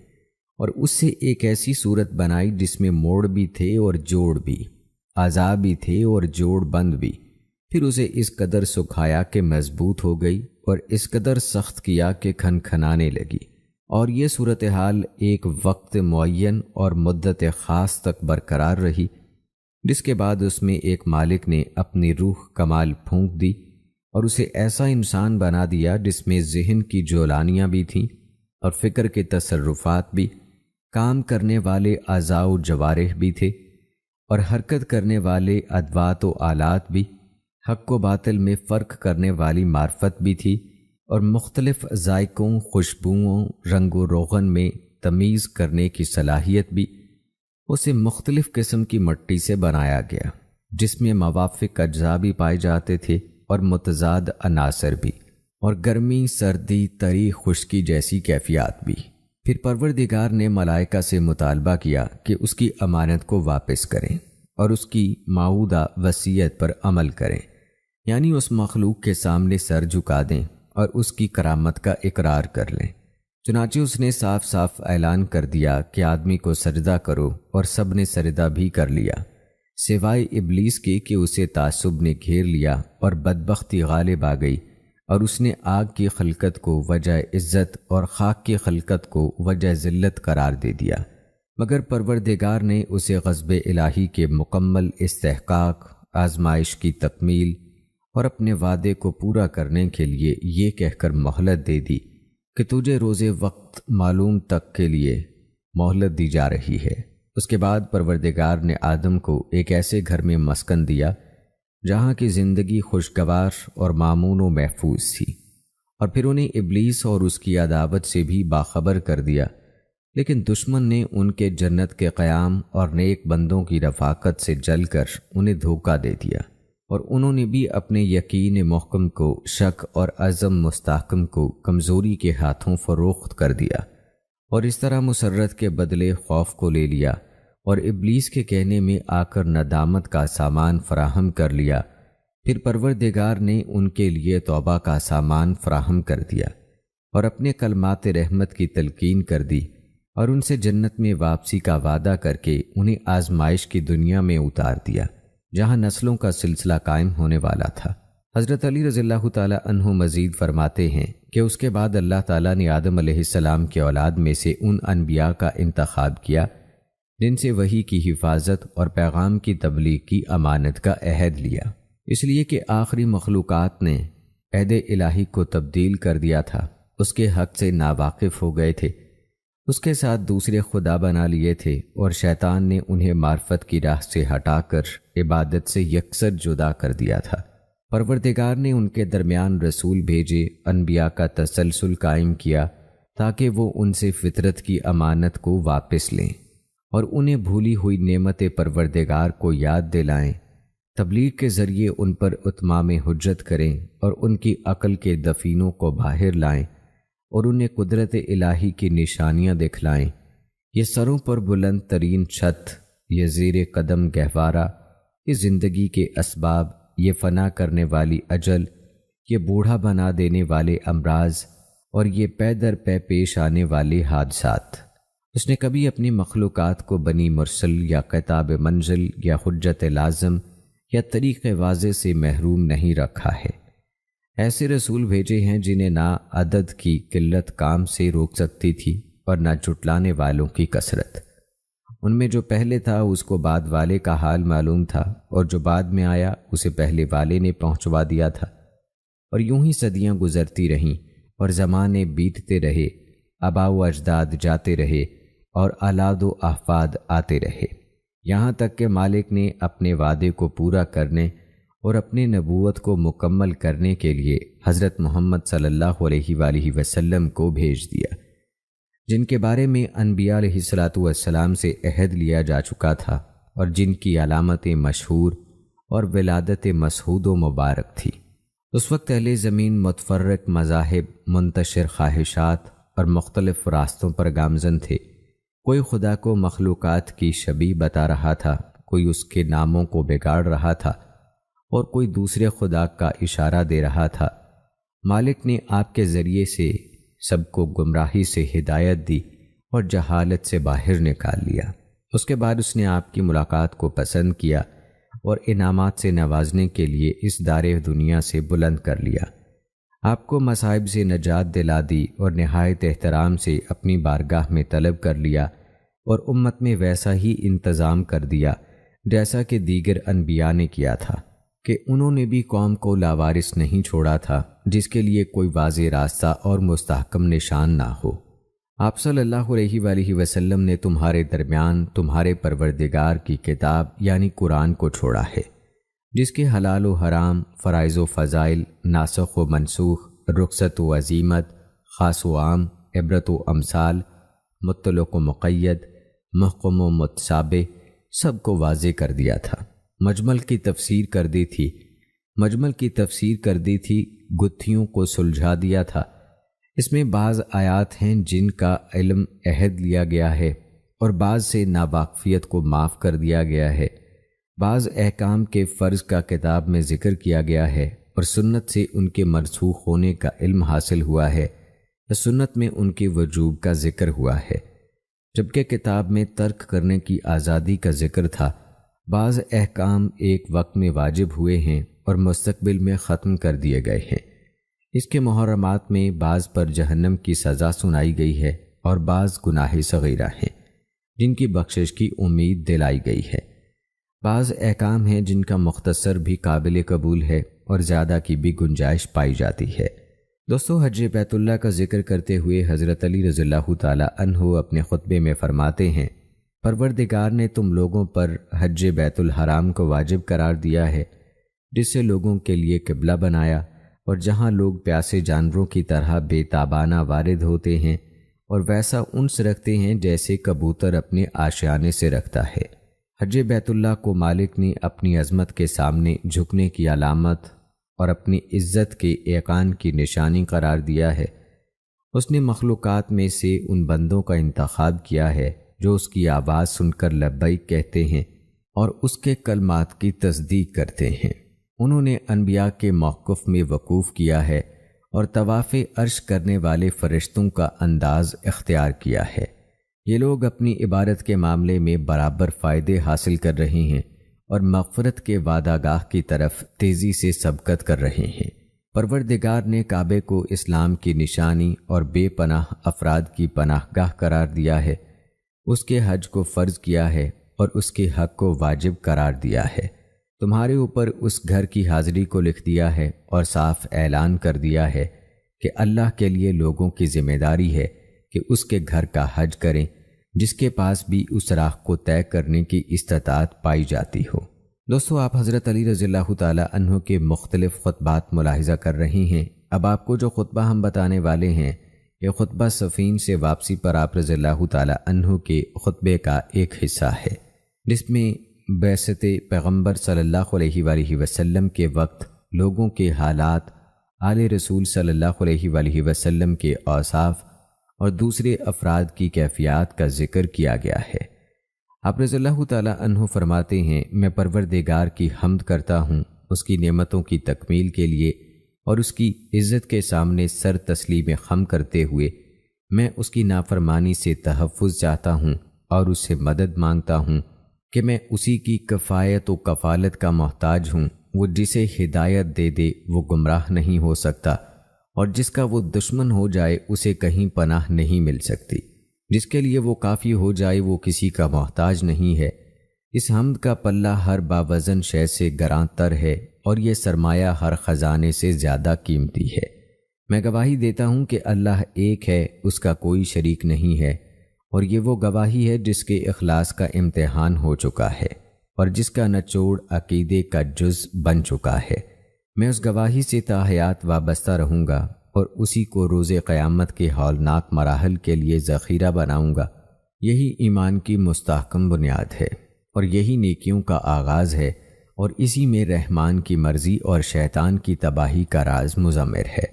اور اس سے ایک ایسی صورت بنائی جس میں موڑ بھی تھے اور جوڑ بھی، اعضاء بھی تھے اور جوڑ بند بھی۔ پھر اسے اس قدر سکھایا کہ مضبوط ہو گئی، اور اس قدر سخت کیا کہ کھنکھنانے لگی، اور یہ صورتحال ایک وقت معین اور مدت خاص تک برقرار رہی، جس کے بعد اس میں ایک مالک نے اپنی روح کمال پھونک دی اور اسے ایسا انسان بنا دیا جس میں ذہن کی جولانیاں بھی تھیں اور فکر کے تصرفات بھی، کام کرنے والے اعضاء و جوارح بھی تھے، اور حرکت کرنے والے ادوات و آلات بھی، حق و باطل میں فرق کرنے والی معرفت بھی تھی، اور مختلف ذائقوں، خوشبوؤں، رنگ و روغن میں تمیز کرنے کی صلاحیت بھی۔ اسے مختلف قسم کی مٹی سے بنایا گیا جس میں موافق اجزاء بھی پائے جاتے تھے اور متضاد عناصر بھی، اور گرمی، سردی، تری، خشکی جیسی کیفیات بھی۔ پھر پروردگار نے ملائکہ سے مطالبہ کیا کہ اس کی امانت کو واپس کریں اور اس کی معہودہ وصیت پر عمل کریں، یعنی اس مخلوق کے سامنے سر جھکا دیں اور اس کی کرامت کا اقرار کر لیں۔ چنانچہ اس نے صاف صاف اعلان کر دیا کہ آدمی کو سجدہ کرو، اور سب نے سجدہ بھی کر لیا سوائے ابلیس کے کہ اسے تعصب نے گھیر لیا اور بدبختی غالب آ گئی، اور اس نے آگ کی خلقت کو وجہ عزت اور خاک کی خلقت کو وجہ ذلت قرار دے دیا، مگر پروردگار نے اسے غضب الہی کے مکمل استحقاق، آزمائش کی تکمیل اور اپنے وعدے کو پورا کرنے کے لیے یہ کہہ کر مہلت دے دی کہ تجھے روز وقت معلوم تک کے لیے مہلت دی جا رہی ہے۔ اس کے بعد پروردگار نے آدم کو ایک ایسے گھر میں مسکن دیا جہاں کی زندگی خوشگوار اور مامون و محفوظ تھی، اور پھر انہیں ابلیس اور اس کی عداوت سے بھی باخبر کر دیا، لیکن دشمن نے ان کے جنت کے قیام اور نیک بندوں کی رفاقت سے جل کر انہیں دھوکہ دے دیا، اور انہوں نے بھی اپنے یقین محکم کو شک اور عزم مستحکم کو کمزوری کے ہاتھوں فروخت کر دیا، اور اس طرح مسرت کے بدلے خوف کو لے لیا، اور ابلیس کے کہنے میں آ کر ندامت کا سامان فراہم کر لیا۔ پھر پروردگار نے ان کے لیے توبہ کا سامان فراہم کر دیا اور اپنے کلمات رحمت کی تلقین کر دی، اور ان سے جنت میں واپسی کا وعدہ کر کے انہیں آزمائش کی دنیا میں اتار دیا جہاں نسلوں کا سلسلہ قائم ہونے والا تھا۔ حضرت علی رضی اللہ تعالی عنہ مزید فرماتے ہیں کہ اس کے بعد اللہ تعالیٰ نے آدم علیہ السلام کے اولاد میں سے ان انبیاء کا انتخاب کیا جن سے وحی کی حفاظت اور پیغام کی تبلیغ کی امانت کا عہد لیا، اس لیے کہ آخری مخلوقات نے عہد الہی کو تبدیل کر دیا تھا، اس کے حق سے ناواقف ہو گئے تھے، اس کے ساتھ دوسرے خدا بنا لیے تھے، اور شیطان نے انہیں معرفت کی راہ سے ہٹا کر عبادت سے یکسر جدا کر دیا تھا۔ پروردگار نے ان کے درمیان رسول بھیجے، انبیاء کا تسلسل قائم کیا تاکہ وہ ان سے فطرت کی امانت کو واپس لیں اور انہیں بھولی ہوئی نعمت پروردگار کو یاد دلائیں، تبلیغ کے ذریعے ان پر اتمام حجت کریں اور ان کی عقل کے دفینوں کو باہر لائیں، اور انہیں قدرت الہی کی نشانیاں دکھلائیں۔ یہ سروں پر بلند ترین چھت، یہ زیر قدم گہوارہ، یہ زندگی کے اسباب، یہ فنا کرنے والی اجل، یہ بوڑھا بنا دینے والے امراض، اور یہ پے در پے پیش آنے والے حادثات۔ اس نے کبھی اپنی مخلوقات کو بنی مرسل یا کتاب منزل یا حجت لازم یا طریق واضح سے محروم نہیں رکھا ہے۔ ایسے رسول بھیجے ہیں جنہیں نہ عدد کی قلت کام سے روک سکتی تھی اور نہ جھٹلانے والوں کی کثرت۔ ان میں جو پہلے تھا اس کو بعد والے کا حال معلوم تھا، اور جو بعد میں آیا اسے پہلے والے نے پہنچوا دیا تھا۔ اور یوں ہی صدیاں گزرتی رہیں اور زمانے بیتتے رہے، آباء و اجداد جاتے رہے اور اولاد و احفاد آتے رہے، یہاں تک کہ مالک نے اپنے وعدے کو پورا کرنے اور اپنی نبوت کو مکمل کرنے کے لیے حضرت محمد صلی اللہ علیہ وآلہ وسلم کو بھیج دیا، جن کے بارے میں انبیاء علیہ السلام سے عہد لیا جا چکا تھا اور جن کی علامتیں مشہور اور ولادت مسعود و مبارک تھی۔ اس وقت اہل زمین متفرق مذاہب، منتشر خواہشات اور مختلف راستوں پر گامزن تھے۔ کوئی خدا کو مخلوقات کی شبیہ بتا رہا تھا، کوئی اس کے ناموں کو بگاڑ رہا تھا اور کوئی دوسرے خدا کا اشارہ دے رہا تھا۔ مالک نے آپ کے ذریعے سے سب کو گمراہی سے ہدایت دی اور جہالت سے باہر نکال لیا۔ اس کے بعد اس نے آپ کی ملاقات کو پسند کیا اور انعامات سے نوازنے کے لیے اس دار دنیا سے بلند کر لیا۔ آپ کو مصائب سے نجات دلا دی اور نہایت احترام سے اپنی بارگاہ میں طلب کر لیا، اور امت میں ویسا ہی انتظام کر دیا جیسا کہ دیگر انبیاء نے کیا تھا، کہ انہوں نے بھی قوم کو لاوارث نہیں چھوڑا تھا جس کے لیے کوئی واضح راستہ اور مستحکم نشان نہ ہو۔ آپ صلی اللہ علیہ وآلہ وسلم نے تمہارے درمیان تمہارے پروردگار کی کتاب یعنی قرآن کو چھوڑا ہے، جس کے حلال و حرام، فرائض و فضائل، ناسخ و منسوخ، رخصت و عزیمت، خاص و عام، عبرت و امثال، مطلق و مقید، محکم و متشابہ سب کو واضح کر دیا تھا۔ مجمل کی تفسیر کر دی تھی، گتھیوں کو سلجھا دیا تھا۔ اس میں بعض آیات ہیں جن کا علم عہد لیا گیا ہے اور بعض سے ناواقفیت کو معاف کر دیا گیا ہے، بعض احکام کے فرض کا کتاب میں ذکر کیا گیا ہے اور سنت سے ان کے منسوخ ہونے کا علم حاصل ہوا ہے، یا سنت میں ان کے وجوب کا ذکر ہوا ہے، جبکہ کتاب میں ترک کرنے کی آزادی کا ذکر تھا۔ بعض احکام ایک وقت میں واجب ہوئے ہیں اور مستقبل میں ختم کر دیے گئے ہیں۔ اس کے محرمات میں بعض پر جہنم کی سزا سنائی گئی ہے اور بعض گناہ صغیرہ ہیں جن کی بخشش کی امید دلائی گئی ہے۔ بعض احکام ہیں جن کا مختصر بھی قابل قبول ہے اور زیادہ کی بھی گنجائش پائی جاتی ہے۔ دوستو، حج بیت اللہ کا ذکر کرتے ہوئے حضرت علی رضی اللہ تعالی عنہ اپنے خطبے میں فرماتے ہیں، پروردگار نے تم لوگوں پر حج بیت الحرام کو واجب قرار دیا ہے، جس سے لوگوں کے لیے قبلہ بنایا، اور جہاں لوگ پیاسے جانوروں کی طرح بے تابانہ وارد ہوتے ہیں اور ویسا انس رکھتے ہیں جیسے کبوتر اپنے آشیانے سے رکھتا ہے۔ حج بیت اللہ کو مالک نے اپنی عظمت کے سامنے جھکنے کی علامت اور اپنی عزت کے ایقان کی نشانی قرار دیا ہے۔ اس نے مخلوقات میں سے ان بندوں کا انتخاب کیا ہے جو اس کی آواز سن کر لبیک کہتے ہیں اور اس کے کلمات کی تصدیق کرتے ہیں۔ انہوں نے انبیاء کے موقف میں وقوف کیا ہے اور طواف عرش کرنے والے فرشتوں کا انداز اختیار کیا ہے۔ یہ لوگ اپنی عبادت کے معاملے میں برابر فائدے حاصل کر رہے ہیں اور مغفرت کے وعدہ گاہ کی طرف تیزی سے سبقت کر رہے ہیں۔ پروردگار نے کعبے کو اسلام کی نشانی اور بے پناہ افراد کی پناہ گاہ قرار دیا ہے، اس کے حج کو فرض کیا ہے اور اس کے حق کو واجب قرار دیا ہے۔ تمہارے اوپر اس گھر کی حاضری کو لکھ دیا ہے اور صاف اعلان کر دیا ہے کہ اللہ کے لیے لوگوں کی ذمہ داری ہے کہ اس کے گھر کا حج کریں جس کے پاس بھی اس راہ کو طے کرنے کی استطاعت پائی جاتی ہو۔ دوستو، آپ حضرت علی رضی اللہ تعالی عنہ کے مختلف خطبات ملاحظہ کر رہی ہیں۔ اب آپ کو جو خطبہ ہم بتانے والے ہیں، یہ خطبہ سفین سے واپسی پر آپ رضی اللہ تعالی عنہ کے خطبے کا ایک حصہ ہے، جس میں بعثت پیغمبر صلی اللہ علیہ وآلہ وسلم کے وقت لوگوں کے حالات، آل رسول صلی اللہ علیہ وآلہ وسلم کے اوصاف اور دوسرے افراد کی کیفیات کا ذکر کیا گیا ہے۔ آپ رضی اللہ تعالیٰ عنہ فرماتے ہیں، میں پروردگار کی حمد کرتا ہوں اس کی نعمتوں کی تکمیل کے لیے، اور اس کی عزت کے سامنے سر تسلیم خم کرتے ہوئے میں اس کی نافرمانی سے تحفظ چاہتا ہوں اور اس سے مدد مانگتا ہوں کہ میں اسی کی کفایت و کفالت کا محتاج ہوں۔ وہ جسے ہدایت دے دے وہ گمراہ نہیں ہو سکتا، اور جس کا وہ دشمن ہو جائے اسے کہیں پناہ نہیں مل سکتی۔ جس کے لیے وہ کافی ہو جائے وہ کسی کا محتاج نہیں ہے۔ اس حمد کا پلہ ہر باوزن شے سے گراں تر ہے، اور یہ سرمایہ ہر خزانے سے زیادہ قیمتی ہے۔ میں گواہی دیتا ہوں کہ اللہ ایک ہے، اس کا کوئی شریک نہیں ہے، اور یہ وہ گواہی ہے جس کے اخلاص کا امتحان ہو چکا ہے اور جس کا نچوڑ عقیدے کا جز بن چکا ہے۔ میں اس گواہی سے تا حیات وابستہ رہوں گا اور اسی کو روز قیامت کے ہولناک مراحل کے لیے ذخیرہ بناؤں گا۔ یہی ایمان کی مستحکم بنیاد ہے، اور یہی نیکیوں کا آغاز ہے، اور اسی میں رحمان کی مرضی اور شیطان کی تباہی کا راز مضمر ہے۔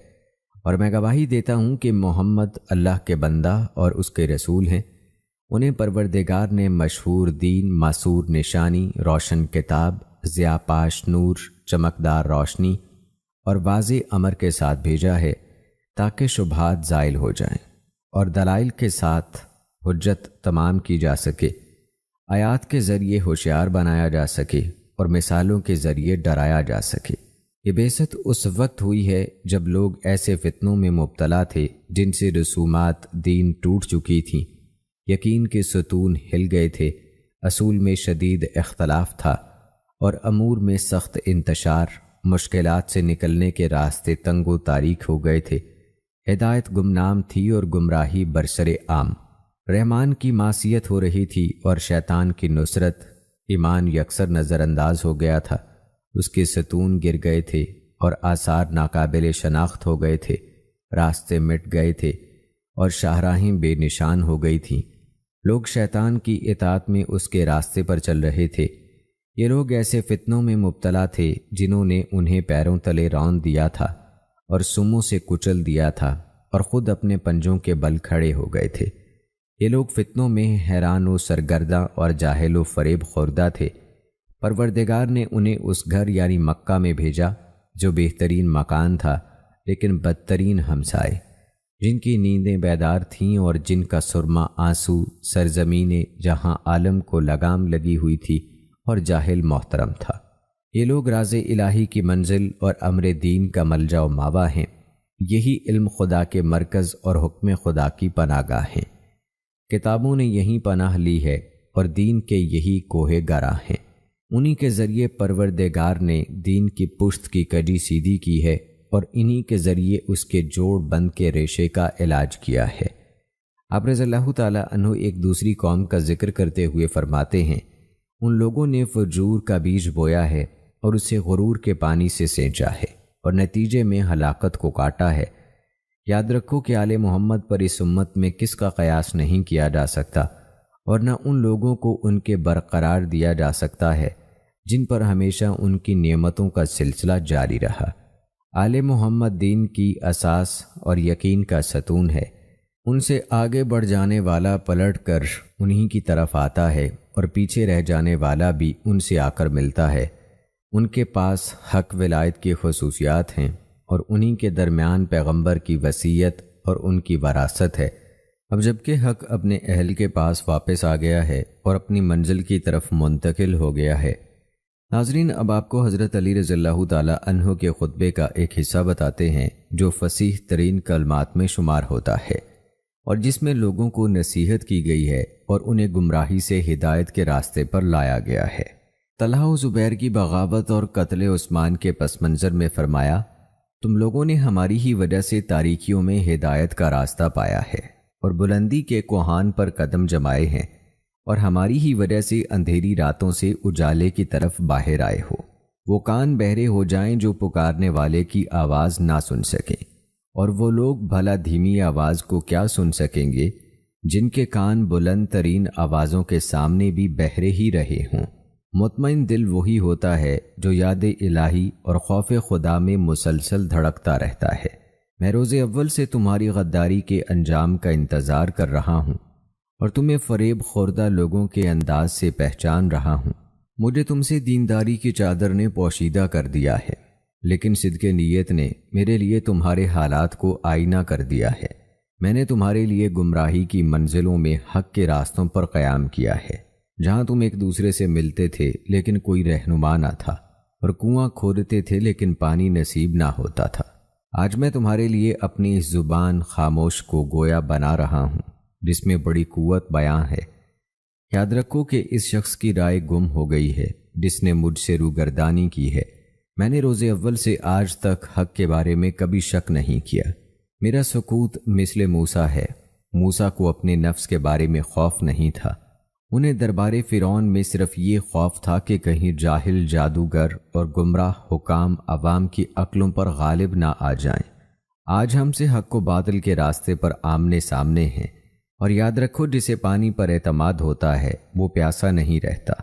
اور میں گواہی دیتا ہوں کہ محمد اللہ کے بندہ اور اس کے رسول ہیں۔ انہیں پروردگار نے مشہور دین، معصور نشانی، روشن کتاب، ضیاء پاش نور، چمکدار روشنی اور واضح امر کے ساتھ بھیجا ہے، تاکہ شبہات زائل ہو جائیں اور دلائل کے ساتھ حجت تمام کی جا سکے، آیات کے ذریعے ہوشیار بنایا جا سکے اور مثالوں کے ذریعے ڈرایا جا سکے۔ یہ بعثت اس وقت ہوئی ہے جب لوگ ایسے فتنوں میں مبتلا تھے جن سے رسومات دین ٹوٹ چکی تھیں، یقین کے ستون ہل گئے تھے، اصول میں شدید اختلاف تھا اور امور میں سخت انتشار، مشکلات سے نکلنے کے راستے تنگ و تاریک ہو گئے تھے، ہدایت گمنام تھی اور گمراہی برسر عام، رحمان کی معصیت ہو رہی تھی اور شیطان کی نصرت، ایمان یکسر نظر انداز ہو گیا تھا، اس کے ستون گر گئے تھے اور آثار ناقابل شناخت ہو گئے تھے، راستے مٹ گئے تھے اور شاہراہیں بے نشان ہو گئی تھیں۔ لوگ شیطان کی اطاعت میں اس کے راستے پر چل رہے تھے۔ یہ لوگ ایسے فتنوں میں مبتلا تھے جنہوں نے انہیں پیروں تلے رون دیا تھا اور سموں سے کچل دیا تھا، اور خود اپنے پنجوں کے بل کھڑے ہو گئے تھے۔ یہ لوگ فتنوں میں حیران و سرگرداں اور جاہل و فریب خوردہ تھے۔ پروردگار نے انہیں اس گھر یعنی مکہ میں بھیجا جو بہترین مکان تھا لیکن بدترین ہمسائے، جن کی نیندیں بیدار تھیں اور جن کا سرما آنسو، سرزمین جہاں عالم کو لگام لگی ہوئی تھی اور جاہل محترم تھا۔ یہ لوگ راز الہی کی منزل اور امر دین کا ملجا و ماوا ہیں، یہی علم خدا کے مرکز اور حکم خدا کی پناہ گاہ ہیں۔ کتابوں نے یہیں پناہ لی ہے اور دین کے یہی کوہ گراں ہیں۔ انہی کے ذریعے پروردگار نے دین کی پشت کی کجی سیدھی کی ہے اور انہی کے ذریعے اس کے جوڑ بند کے ریشے کا علاج کیا ہے۔ آپ رضی اللہ تعالیٰ عنہ ایک دوسری قوم کا ذکر کرتے ہوئے فرماتے ہیں، ان لوگوں نے فجور کا بیج بویا ہے اور اسے غرور کے پانی سے سینچا ہے اور نتیجے میں ہلاکت کو کاٹا ہے۔ یاد رکھو کہ آل محمد پر اس امت میں کس کا قیاس نہیں کیا جا سکتا، اور نہ ان لوگوں کو ان کے برقرار دیا جا سکتا ہے جن پر ہمیشہ ان کی نعمتوں کا سلسلہ جاری رہا۔ آل محمد دین کی اساس اور یقین کا ستون ہے۔ ان سے آگے بڑھ جانے والا پلٹ کر انہی کی طرف آتا ہے اور پیچھے رہ جانے والا بھی ان سے آ کر ملتا ہے۔ ان کے پاس حق ولایت کی خصوصیات ہیں اور انہی کے درمیان پیغمبر کی وصیت اور ان کی وراثت ہے۔ اب جبکہ حق اپنے اہل کے پاس واپس آ گیا ہے اور اپنی منزل کی طرف منتقل ہو گیا ہے۔ ناظرین، اب آپ کو حضرت علی رضی اللہ تعالی عنہ کے خطبے کا ایک حصہ بتاتے ہیں جو فصیح ترین کلمات میں شمار ہوتا ہے اور جس میں لوگوں کو نصیحت کی گئی ہے اور انہیں گمراہی سے ہدایت کے راستے پر لایا گیا ہے۔ طلحہ و زبیر کی بغاوت اور قتل عثمان کے پس منظر میں فرمایا، تم لوگوں نے ہماری ہی وجہ سے تاریکیوں میں ہدایت کا راستہ پایا ہے اور بلندی کے کوہان پر قدم جمائے ہیں، اور ہماری ہی وجہ سے اندھیری راتوں سے اجالے کی طرف باہر آئے ہو۔ وہ کان بہرے ہو جائیں جو پکارنے والے کی آواز نہ سن سکیں، اور وہ لوگ بھلا دھیمی آواز کو کیا سن سکیں گے جن کے کان بلند ترین آوازوں کے سامنے بھی بہرے ہی رہے ہوں۔ مطمئن دل وہی ہوتا ہے جو یاد الہی اور خوف خدا میں مسلسل دھڑکتا رہتا ہے۔ میں روز اول سے تمہاری غداری کے انجام کا انتظار کر رہا ہوں اور تمہیں فریب خوردہ لوگوں کے انداز سے پہچان رہا ہوں۔ مجھے تم سے دینداری کی چادر نے پوشیدہ کر دیا ہے، لیکن صدق نیت نے میرے لیے تمہارے حالات کو آئینہ کر دیا ہے۔ میں نے تمہارے لیے گمراہی کی منزلوں میں حق کے راستوں پر قیام کیا ہے، جہاں تم ایک دوسرے سے ملتے تھے لیکن کوئی رہنما نہ تھا، اور کنواں کھودتے تھے لیکن پانی نصیب نہ ہوتا تھا۔ آج میں تمہارے لیے اپنی اس زبان خاموش کو گویا بنا رہا ہوں جس میں بڑی قوت بیان ہے۔ یاد رکھو کہ اس شخص کی رائے گم ہو گئی ہے جس نے مجھ سے روگردانی کی ہے۔ میں نے روز اول سے آج تک حق کے بارے میں کبھی شک نہیں کیا۔ میرا سکوت مثل موسیٰ ہے۔ موسیٰ کو اپنے نفس کے بارے میں خوف نہیں تھا۔ انہیں دربار فرعون میں صرف یہ خوف تھا کہ کہیں جاہل جادوگر اور گمراہ حکام عوام کی عقلوں پر غالب نہ آ جائیں۔ آج ہم سے حق و باطل کے راستے پر آمنے سامنے ہیں، اور یاد رکھو جسے پانی پر اعتماد ہوتا ہے وہ پیاسا نہیں رہتا۔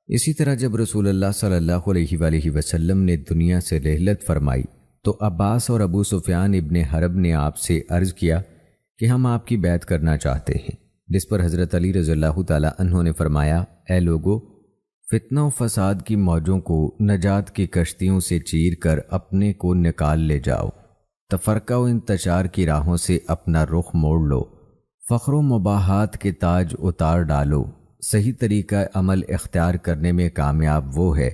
اسی طرح جب رسول اللہ صلی اللہ علیہ وآلہ وسلم نے دنیا سے رحلت فرمائی تو عباس اور ابو سفیان ابن حرب نے آپ سے عرض کیا کہ ہم آپ کی بیعت کرنا چاہتے ہیں، جس پر حضرت علی رضی اللہ تعالی عنہ نے فرمایا، اے لوگو، فتنہ و فساد کی موجوں کو نجات کی کشتیوں سے چیر کر اپنے کو نکال لے جاؤ، تفرقہ و انتشار کی راہوں سے اپنا رخ موڑ لو، فخر و مباحات کے تاج اتار ڈالو۔ صحیح طریقہ عمل اختیار کرنے میں کامیاب وہ ہے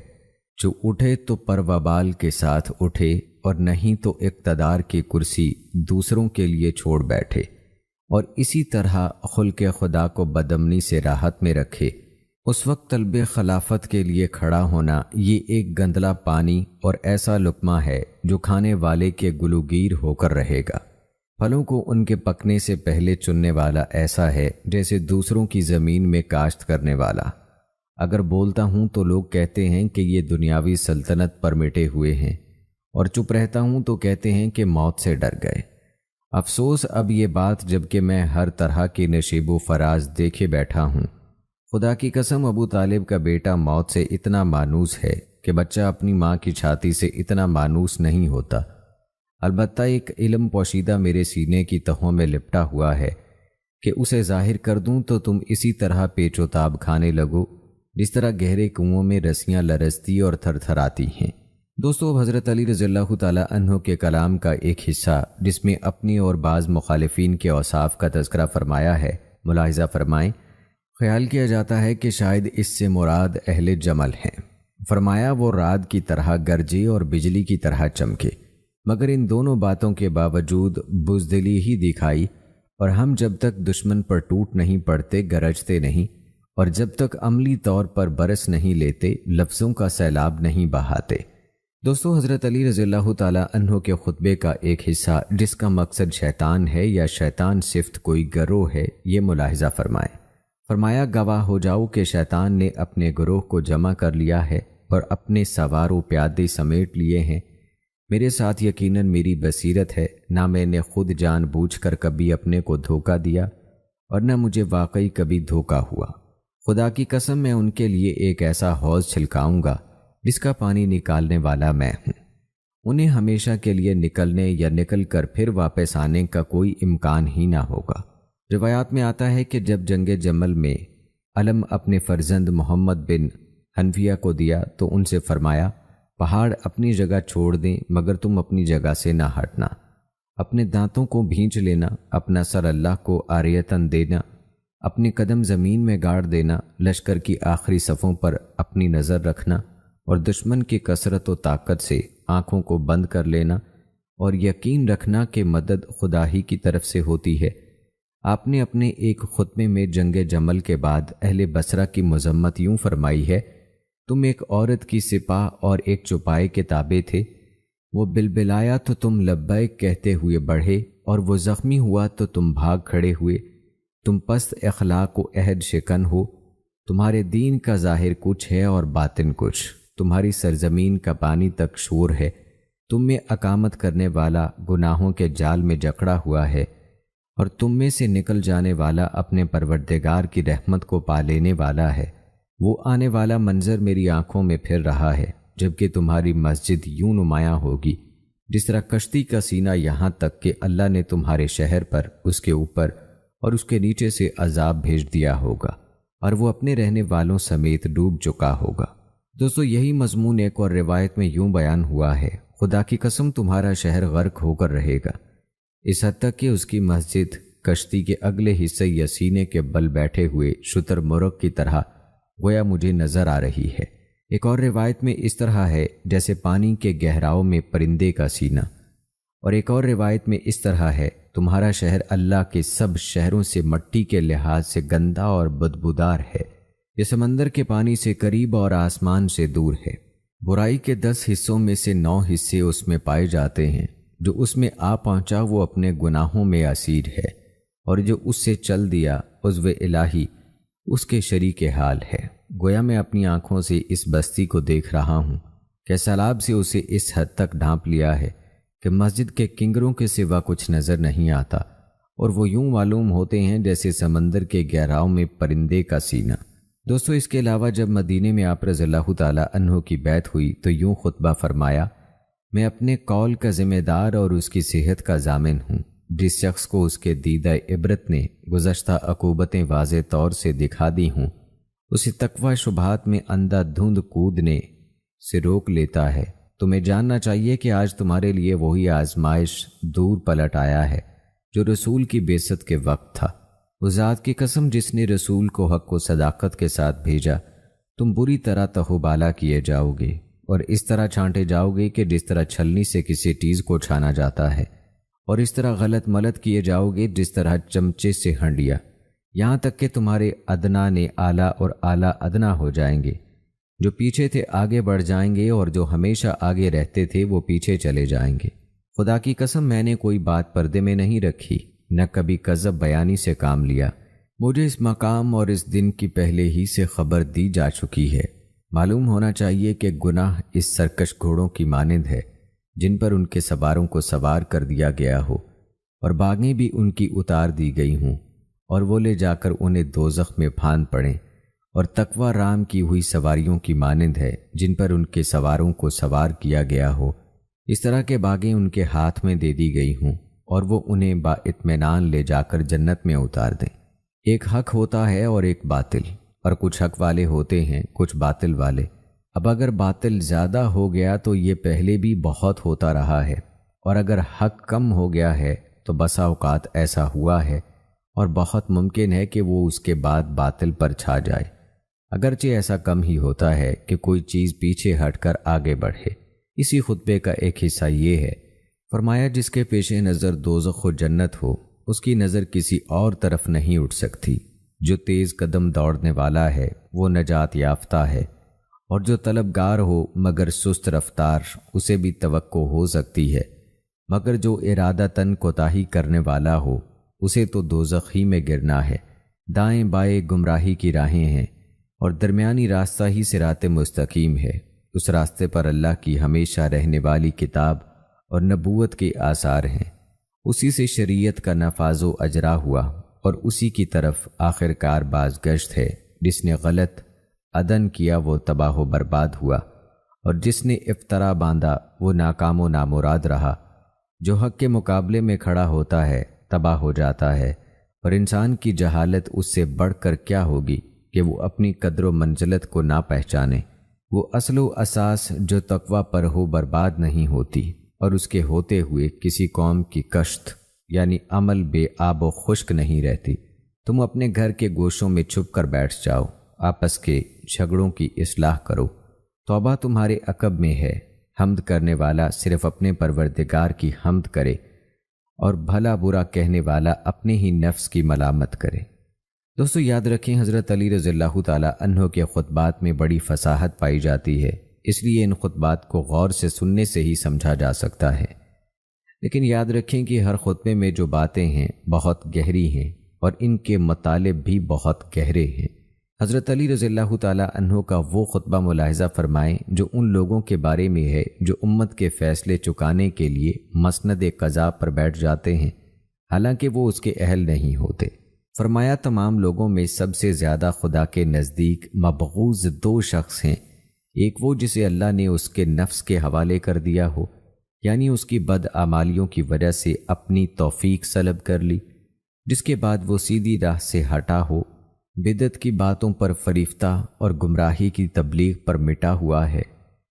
جو اٹھے تو پروبال کے ساتھ اٹھے اور نہیں تو اقتدار کی کرسی دوسروں کے لیے چھوڑ بیٹھے، اور اسی طرح خلق خدا کو بدامنی سے راحت میں رکھے۔ اس وقت طلب خلافت کے لیے کھڑا ہونا یہ ایک گندلا پانی اور ایسا لقمہ ہے جو کھانے والے کے گلوگیر ہو کر رہے گا۔ پھلوں کو ان کے پکنے سے پہلے چننے والا ایسا ہے جیسے دوسروں کی زمین میں کاشت کرنے والا۔ اگر بولتا ہوں تو لوگ کہتے ہیں کہ یہ دنیاوی سلطنت پر مٹے ہوئے ہیں، اور چپ رہتا ہوں تو کہتے ہیں کہ موت سے ڈر گئے۔ افسوس اب یہ بات جب کہ میں ہر طرح کی نشیب و فراز دیکھے بیٹھا ہوں۔ خدا کی قسم ابو طالب کا بیٹا موت سے اتنا مانوس ہے کہ بچہ اپنی ماں کی چھاتی سے اتنا مانوس نہیں ہوتا۔ البتہ ایک علم پوشیدہ میرے سینے کی تہوں میں لپٹا ہوا ہے کہ اسے ظاہر کر دوں تو تم اسی طرح پیچ و تاب کھانے لگو جس طرح گہرے کنووں میں رسیاں لرزتی اور تھر تھراتی ہیں۔ دوستو، اب حضرت علی رضی اللہ تعالی عنہ کے کلام کا ایک حصہ جس میں اپنی اور بعض مخالفین کے اوصاف کا تذکرہ فرمایا ہے ملاحظہ فرمائیں۔ خیال کیا جاتا ہے کہ شاید اس سے مراد اہل جمل ہیں۔ فرمایا وہ رعد کی طرح گرجے اور بجلی کی طرح چمکے، مگر ان دونوں باتوں کے باوجود بزدلی ہی دکھائی، اور ہم جب تک دشمن پر ٹوٹ نہیں پڑتے گرجتے نہیں، اور جب تک عملی طور پر برس نہیں لیتے لفظوں کا سیلاب نہیں بہاتے۔ دوستو، حضرت علی رضی اللہ تعالی عنہ کے خطبے کا ایک حصہ جس کا مقصد شیطان ہے یا شیطان صفت کوئی گروہ ہے، یہ ملاحظہ فرمائیں۔ فرمایا گواہ ہو جاؤ کہ شیطان نے اپنے گروہ کو جمع کر لیا ہے اور اپنے سوار و پیادے سمیٹ لیے ہیں۔ میرے ساتھ یقیناً میری بصیرت ہے، نہ میں نے خود جان بوجھ کر کبھی اپنے کو دھوکہ دیا اور نہ مجھے واقعی کبھی دھوکہ ہوا۔ خدا کی قسم میں ان کے لیے ایک ایسا حوض چھلکاؤں گا جس کا پانی نکالنے والا میں ہوں۔ انہیں ہمیشہ کے لیے نکلنے یا نکل کر پھر واپس آنے کا کوئی امکان ہی نہ ہوگا۔ روایات میں آتا ہے کہ جب جنگ جمل میں علم اپنے فرزند محمد بن حنفیہ کو دیا تو ان سے فرمایا، پہاڑ اپنی جگہ چھوڑ دیں مگر تم اپنی جگہ سے نہ ہٹنا، اپنے دانتوں کو بھینچ لینا، اپنا سر اللہ کو عاریتاً دینا، اپنے قدم زمین میں گاڑ دینا، لشکر کی آخری صفوں پر اپنی نظر رکھنا اور دشمن کی کثرت و طاقت سے آنکھوں کو بند کر لینا، اور یقین رکھنا کہ مدد خدا ہی کی طرف سے ہوتی ہے۔ آپ نے اپنے ایک خطبے میں جنگ جمل کے بعد اہل بصرہ کی مذمت یوں فرمائی ہے، تم ایک عورت کی سپاہ اور ایک چوپائے کے تابع تھے، وہ بلبلایا تو تم لبیک کہتے ہوئے بڑھے، اور وہ زخمی ہوا تو تم بھاگ کھڑے ہوئے۔ تم پست اخلاق و عہد شکن ہو، تمہارے دین کا ظاہر کچھ ہے اور باطن کچھ، تمہاری سرزمین کا پانی تک شور ہے، تم میں اقامت کرنے والا گناہوں کے جال میں جکڑا ہوا ہے، اور تم میں سے نکل جانے والا اپنے پروردگار کی رحمت کو پا لینے والا ہے۔ وہ آنے والا منظر میری آنکھوں میں پھر رہا ہے، جبکہ تمہاری مسجد یوں نمایاں ہوگی جس طرح کشتی کا سینہ، یہاں تک کہ اللہ نے تمہارے شہر پر، اس کے اوپر اور اس کے نیچے سے عذاب بھیج دیا ہوگا، اور وہ اپنے رہنے والوں سمیت ڈوب چکا ہوگا۔ دوستو، یہی مضمون ایک اور روایت میں یوں بیان ہوا ہے: خدا کی قسم تمہارا شہر غرق ہو کر رہے گا، اس حد تک کہ اس کی مسجد کشتی کے اگلے حصے یا سینے کے بل بیٹھے ہوئے شتر مرغ کی طرح گویا مجھے نظر آ رہی ہے۔ ایک اور روایت میں اس طرح ہے جیسے پانی کے گہراؤں میں پرندے کا سینہ، اور ایک اور روایت میں اس طرح ہے: تمہارا شہر اللہ کے سب شہروں سے مٹی کے لحاظ سے گندا اور بدبودار ہے، یہ سمندر کے پانی سے قریب اور آسمان سے دور ہے۔ برائی کے 10 حصوں میں سے 9 حصے اس میں پائے جاتے ہیں، جو اس میں آ پہنچا وہ اپنے گناہوں میں اسیر ہے، اور جو اس سے چل دیا عضو الہی اس کے شریک حال ہے۔ گویا میں اپنی آنکھوں سے اس بستی کو دیکھ رہا ہوں کہ سیلاب سے اسے اس حد تک ڈھانپ لیا ہے کہ مسجد کے کنگروں کے سوا کچھ نظر نہیں آتا، اور وہ یوں معلوم ہوتے ہیں جیسے سمندر کے گہراؤں میں پرندے کا سینہ۔ دوستو، اس کے علاوہ جب مدینے میں آپ رضی اللہ تعالی عنہ کی بیعت ہوئی تو یوں خطبہ فرمایا: میں اپنے قول کا ذمہ دار اور اس کی صحت کا ضامن ہوں۔ جس شخص کو اس کے دیدہ عبرت نے گزشتہ عقوبتیں واضح طور سے دکھا دی ہوں، اسے تقوی شبہات میں اندھا دھند کودنے سے روک لیتا ہے۔ تمہیں جاننا چاہیے کہ آج تمہارے لیے وہی آزمائش دور پلٹ آیا ہے جو رسول کی بعثت کے وقت تھا۔ اس ذات کی قسم جس نے رسول کو حق و صداقت کے ساتھ بھیجا، تم بری طرح تہوبالا کیے جاؤ گے اور اس طرح چھانٹے جاؤ گے کہ جس طرح چھلنی سے کسی چیز کو چھانا جاتا ہے، اور اس طرح غلط ملت کیے جاؤ گے جس طرح چمچے سے ہنڈیا، یہاں تک کہ تمہارے ادنا نے اعلیٰ اور اعلیٰ ادنا ہو جائیں گے۔ جو پیچھے تھے آگے بڑھ جائیں گے، اور جو ہمیشہ آگے رہتے تھے وہ پیچھے چلے جائیں گے۔ خدا کی قسم میں نے کوئی بات پردے میں نہیں رکھی، نہ کبھی کذب بیانی سے کام لیا۔ مجھے اس مقام اور اس دن کی پہلے ہی سے خبر دی جا چکی ہے۔ معلوم ہونا چاہیے کہ گناہ اس سرکش گھوڑوں کی مانند ہے جن پر ان کے سواروں کو سوار کر دیا گیا ہو، اور باغیں بھی ان کی اتار دی گئی ہوں، اور وہ لے جا کر انہیں دوزخ میں پھاند پڑیں، اور تقوی رام کی ہوئی سواریوں کی مانند ہے جن پر ان کے سواروں کو سوار کیا گیا ہو۔ اس طرح کے باغیں ان کے ہاتھ میں دے دی گئی ہوں، اور وہ انہیں با اطمینان لے جا کر جنت میں اتار دیں۔ ایک حق ہوتا ہے اور ایک باطل، اور کچھ حق والے ہوتے ہیں، کچھ باطل والے۔ اب اگر باطل زیادہ ہو گیا تو یہ پہلے بھی بہت ہوتا رہا ہے، اور اگر حق کم ہو گیا ہے تو بسا اوقات ایسا ہوا ہے، اور بہت ممکن ہے کہ وہ اس کے بعد باطل پر چھا جائے، اگرچہ ایسا کم ہی ہوتا ہے کہ کوئی چیز پیچھے ہٹ کر آگے بڑھے۔ اسی خطبے کا ایک حصہ یہ ہے، فرمایا جس کے پیش نظر دوزخ و جنت ہو، اس کی نظر کسی اور طرف نہیں اٹھ سکتی۔ جو تیز قدم دوڑنے والا ہے وہ نجات یافتہ ہے، اور جو طلبگار ہو مگر سست رفتار، اسے بھی توقع ہو سکتی ہے، مگر جو ارادتاً کوتاہی کرنے والا ہو اسے تو دوزخ ہی میں گرنا ہے۔ دائیں بائیں گمراہی کی راہیں ہیں، اور درمیانی راستہ ہی صراط مستقیم ہے۔ اس راستے پر اللہ کی ہمیشہ رہنے والی کتاب اور نبوت کے آثار ہیں، اسی سے شریعت کا نفاذ و اجرا ہوا، اور اسی کی طرف آخر کار بازگشت ہے۔ جس نے غلط عدن کیا وہ تباہ و برباد ہوا، اور جس نے افطرا باندھا وہ ناکام و نامراد رہا۔ جو حق کے مقابلے میں کھڑا ہوتا ہے تباہ ہو جاتا ہے، اور انسان کی جہالت اس سے بڑھ کر کیا ہوگی کہ وہ اپنی قدر و منزلت کو نہ پہچانے۔ وہ اصل و اساس جو تقوی پر ہو برباد نہیں ہوتی، اور اس کے ہوتے ہوئے کسی قوم کی کشت یعنی عمل بے آب و خشک نہیں رہتی۔ تم اپنے گھر کے گوشوں میں چھپ کر بیٹھ جاؤ، آپس کے جھگڑوں کی اصلاح کرو۔ توبہ تمہارے عقب میں ہے۔ حمد کرنے والا صرف اپنے پروردگار کی حمد کرے، اور بھلا برا کہنے والا اپنے ہی نفس کی ملامت کرے۔ دوستو یاد رکھیں، حضرت علی رضی اللہ تعالی عنہ کے خطبات میں بڑی فصاحت پائی جاتی ہے، اس لیے ان خطبات کو غور سے سننے سے ہی سمجھا جا سکتا ہے۔ لیکن یاد رکھیں کہ ہر خطبے میں جو باتیں ہیں بہت گہری ہیں، اور ان کے مطالب بھی بہت گہرے ہیں۔ حضرت علی رضی اللہ تعالی عنہ کا وہ خطبہ ملاحظہ فرمائیں جو ان لوگوں کے بارے میں ہے جو امت کے فیصلے چکانے کے لیے مسند قضا پر بیٹھ جاتے ہیں، حالانکہ وہ اس کے اہل نہیں ہوتے۔ فرمایا تمام لوگوں میں سب سے زیادہ خدا کے نزدیک مبغوض 2 شخص ہیں، ایک وہ جسے اللہ نے اس کے نفس کے حوالے کر دیا ہو، یعنی اس کی بد اعمالیوں کی وجہ سے اپنی توفیق سلب کر لی، جس کے بعد وہ سیدھی راہ سے ہٹا ہو، بدعت کی باتوں پر فریفتہ اور گمراہی کی تبلیغ پر مٹا ہوا ہے،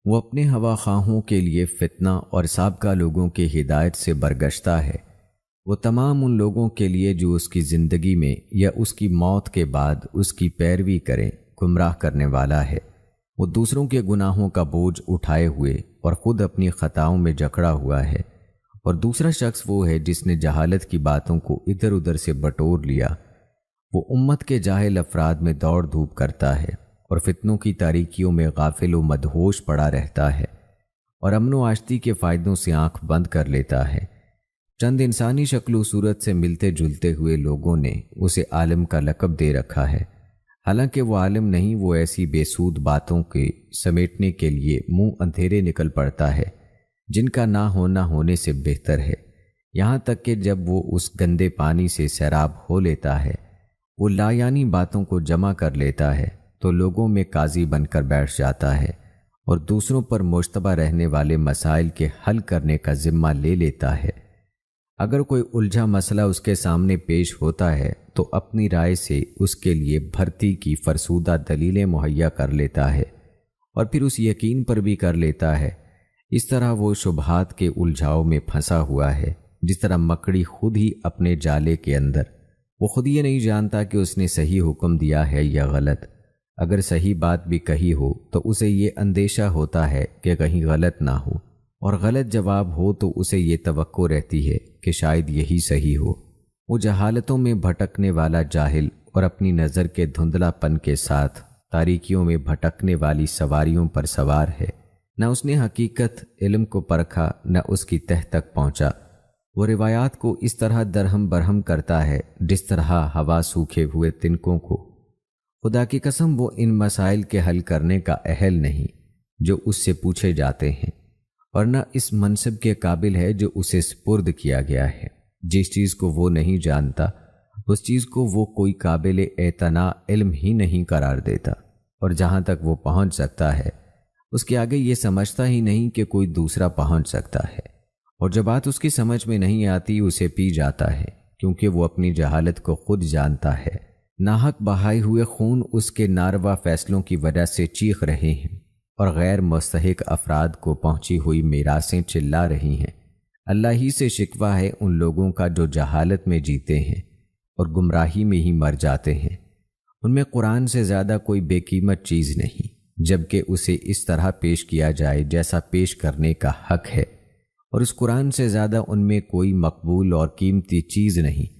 وہ اپنے ہوا خواہوں کے لیے فتنہ اور سابقہ لوگوں کے ہدایت سے برگشتہ ہے۔ وہ تمام ان لوگوں کے لیے جو اس کی زندگی میں یا اس کی موت کے بعد اس کی پیروی کریں گمراہ کرنے والا ہے۔ وہ دوسروں کے گناہوں کا بوجھ اٹھائے ہوئے اور خود اپنی خطاؤں میں جکڑا ہوا ہے، اور دوسرا شخص وہ ہے جس نے جہالت کی باتوں کو ادھر ادھر سے بٹور لیا۔ وہ امت کے جاہل افراد میں دوڑ دھوپ کرتا ہے اور فتنوں کی تاریکیوں میں غافل و مدہوش پڑا رہتا ہے، اور امن و آشتی کے فائدوں سے آنکھ بند کر لیتا ہے۔ چند انسانی شکل و صورت سے ملتے جلتے ہوئے لوگوں نے اسے عالم کا لقب دے رکھا ہے، حالانکہ وہ عالم نہیں، وہ ایسی بے سود باتوں کے سمیٹنے کے لیے منہ اندھیرے نکل پڑتا ہے جن کا نہ ہونے سے بہتر ہے، یہاں تک کہ جب وہ اس گندے پانی سے سیراب ہو لیتا ہے، وہ لایانی باتوں کو جمع کر لیتا ہے تو لوگوں میں قاضی بن کر بیٹھ جاتا ہے اور دوسروں پر مشتبہ رہنے والے مسائل کے حل کرنے کا ذمہ لے لیتا ہے۔ اگر کوئی الجھا مسئلہ اس کے سامنے پیش ہوتا ہے تو اپنی رائے سے اس کے لیے بھرتی کی فرسودہ دلیلیں مہیا کر لیتا ہے اور پھر اس یقین پر بھی کر لیتا ہے۔ اس طرح وہ شبہات کے الجھاؤ میں پھنسا ہوا ہے، جس طرح مکڑی خود ہی اپنے جالے کے اندر۔ وہ خود یہ نہیں جانتا کہ اس نے صحیح حکم دیا ہے یا غلط۔ اگر صحیح بات بھی کہی ہو تو اسے یہ اندیشہ ہوتا ہے کہ کہیں غلط نہ ہو، اور غلط جواب ہو تو اسے یہ توقع رہتی ہے کہ شاید یہی صحیح ہو۔ وہ جہالتوں میں بھٹکنے والا جاہل اور اپنی نظر کے دھندلا پن کے ساتھ تاریکیوں میں بھٹکنے والی سواریوں پر سوار ہے۔ نہ اس نے حقیقت علم کو پرکھا، نہ اس کی تہ تک پہنچا۔ وہ روایات کو اس طرح درہم برہم کرتا ہے جس طرح ہوا سوکھے ہوئے تنکوں کو۔ خدا کی قسم وہ ان مسائل کے حل کرنے کا اہل نہیں جو اس سے پوچھے جاتے ہیں، اور نہ اس منصب کے قابل ہے جو اسے سپرد کیا گیا ہے۔ جس چیز کو وہ نہیں جانتا اس چیز کو وہ کوئی قابل اعتنا علم ہی نہیں قرار دیتا، اور جہاں تک وہ پہنچ سکتا ہے اس کے آگے یہ سمجھتا ہی نہیں کہ کوئی دوسرا پہنچ سکتا ہے، اور جب بات اس کی سمجھ میں نہیں آتی اسے پی جاتا ہے، کیونکہ وہ اپنی جہالت کو خود جانتا ہے۔ ناحق بہائے ہوئے خون اس کے ناروا فیصلوں کی وجہ سے چیخ رہے ہیں، اور غیر مستحق افراد کو پہنچی ہوئی میراثیں چلا رہی ہیں۔ اللہ ہی سے شکوہ ہے ان لوگوں کا جو جہالت میں جیتے ہیں اور گمراہی میں ہی مر جاتے ہیں۔ ان میں قرآن سے زیادہ کوئی بے قیمت چیز نہیں، جبکہ اسے اس طرح پیش کیا جائے جیسا پیش کرنے کا حق ہے، اور اس قرآن سے زیادہ ان میں کوئی مقبول اور قیمتی چیز نہیں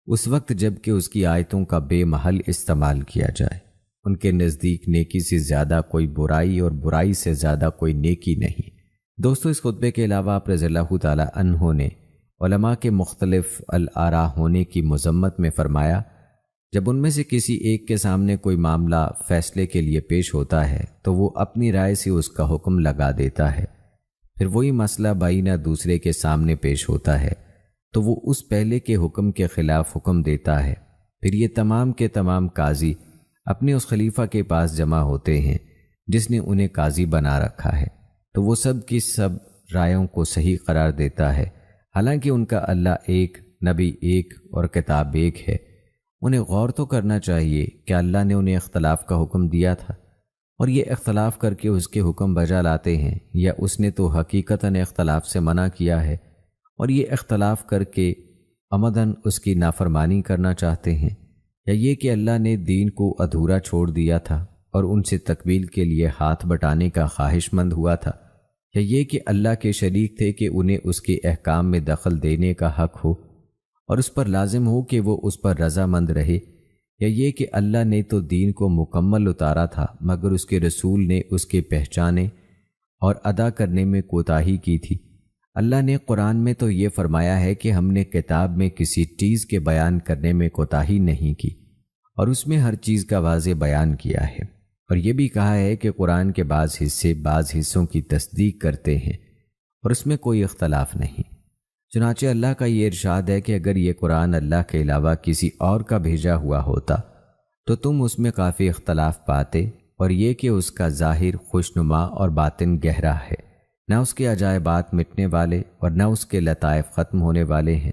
اس وقت جب کہ اس کی آیتوں کا بے محل استعمال کیا جائے۔ ان کے نزدیک نیکی سے زیادہ کوئی برائی اور برائی سے زیادہ کوئی نیکی نہیں۔ دوستو، اس خطبے کے علاوہ آپ رضی اللہ تعالی عنہ نے علماء کے مختلف الآراء ہونے کی مذمت میں فرمایا، جب ان میں سے کسی ایک کے سامنے کوئی معاملہ فیصلے کے لیے پیش ہوتا ہے تو وہ اپنی رائے سے اس کا حکم لگا دیتا ہے، پھر وہی مسئلہ بائینہ دوسرے کے سامنے پیش ہوتا ہے تو وہ اس پہلے کے حکم کے خلاف حکم دیتا ہے، پھر یہ تمام کے تمام قاضی اپنے اس خلیفہ کے پاس جمع ہوتے ہیں جس نے انہیں قاضی بنا رکھا ہے، تو وہ سب کی سب رائےوں کو صحیح قرار دیتا ہے، حالانکہ ان کا اللہ ایک، نبی ایک اور کتاب ایک ہے۔ انہیں غور تو کرنا چاہیے کہ اللہ نے انہیں اختلاف کا حکم دیا تھا اور یہ اختلاف کر کے اس کے حکم بجا لاتے ہیں، یا اس نے تو حقیقتاً اختلاف سے منع کیا ہے اور یہ اختلاف کر کے عمداً اس کی نافرمانی کرنا چاہتے ہیں، یا یہ کہ اللہ نے دین کو ادھورا چھوڑ دیا تھا اور ان سے تکمیل کے لیے ہاتھ بٹانے کا خواہش مند ہوا تھا، یا یہ کہ اللہ کے شریک تھے کہ انہیں اس کے احکام میں دخل دینے کا حق ہو اور اس پر لازم ہو کہ وہ اس پر رضامند رہے، یا یہ کہ اللہ نے تو دین کو مکمل اتارا تھا مگر اس کے رسول نے اس کے پہچانے اور ادا کرنے میں کوتاہی کی تھی۔ اللہ نے قرآن میں تو یہ فرمایا ہے کہ ہم نے کتاب میں کسی چیز کے بیان کرنے میں کوتاہی نہیں کی، اور اس میں ہر چیز کا واضح بیان کیا ہے، اور یہ بھی کہا ہے کہ قرآن کے بعض حصے بعض حصوں کی تصدیق کرتے ہیں اور اس میں کوئی اختلاف نہیں۔ چنانچہ اللہ کا یہ ارشاد ہے کہ اگر یہ قرآن اللہ کے علاوہ کسی اور کا بھیجا ہوا ہوتا تو تم اس میں کافی اختلاف پاتے، اور یہ کہ اس کا ظاہر خوشنما اور باطن گہرا ہے، نہ اس کے عجائبات مٹنے والے اور نہ اس کے لطائف ختم ہونے والے ہیں۔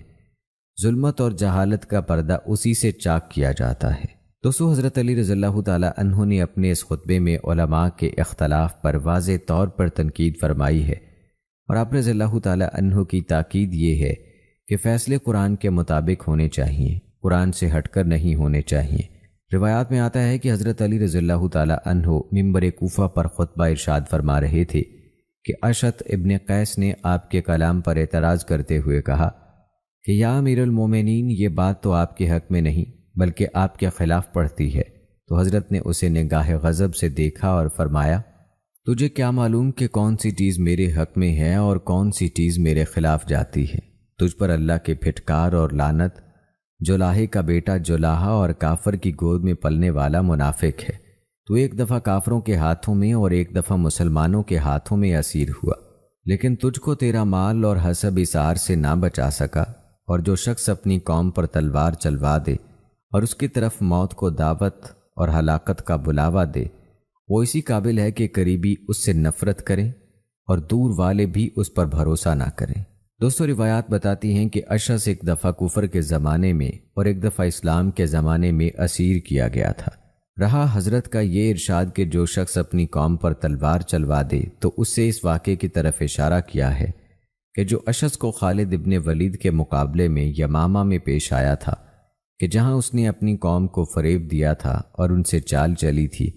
ظلمت اور جہالت کا پردہ اسی سے چاک کیا جاتا ہے۔ دوستو، حضرت علی رضی اللہ تعالی عنہ نے اپنے اس خطبے میں علماء کے اختلاف پر واضح طور پر تنقید فرمائی ہے، اور آپ رضی اللہ تعالی عنہ کی تاکید یہ ہے کہ فیصلے قرآن کے مطابق ہونے چاہیے، قرآن سے ہٹ کر نہیں ہونے چاہیے۔ روایات میں آتا ہے کہ حضرت علی رضی اللہ تعالی عنہ ممبر کوفہ پر خطبہ ارشاد فرما رہے تھے کہ اشعث ابن قیس نے آپ کے کلام پر اعتراض کرتے ہوئے کہا کہ یا امیر المومنین، یہ بات تو آپ کے حق میں نہیں بلکہ آپ کے خلاف پڑتی ہے۔ تو حضرت نے اسے نگاہ غضب سے دیکھا اور فرمایا، تجھے کیا معلوم کہ کون سی چیز میرے حق میں ہے اور کون سی چیز میرے خلاف جاتی ہے؟ تجھ پر اللہ کے پھٹکار اور لعنت۔ جولاہے کا بیٹا جولاہا اور کافر کی گود میں پلنے والا منافق ہے۔ تو ایک دفعہ کافروں کے ہاتھوں میں اور ایک دفعہ مسلمانوں کے ہاتھوں میں اسیر ہوا، لیکن تجھ کو تیرا مال اور حسب اسار سے نہ بچا سکا، اور جو شخص اپنی قوم پر تلوار چلوا دے اور اس کی طرف موت کو دعوت اور ہلاکت کا بلاوا دے، وہ اسی قابل ہے کہ قریبی اس سے نفرت کریں اور دور والے بھی اس پر بھروسہ نہ کریں۔ دوستو، روایات بتاتی ہیں کہ اشعث ایک دفعہ کفر کے زمانے میں اور ایک دفعہ اسلام کے زمانے میں اسیر کیا گیا تھا۔ رہا حضرت کا یہ ارشاد کہ جو شخص اپنی قوم پر تلوار چلوا دے، تو اس سے اس واقعے کی طرف اشارہ کیا ہے کہ جو اشعث کو خالد ابن ولید کے مقابلے میں یمامہ میں پیش آیا تھا، کہ جہاں اس نے اپنی قوم کو فریب دیا تھا اور ان سے چال چلی تھی،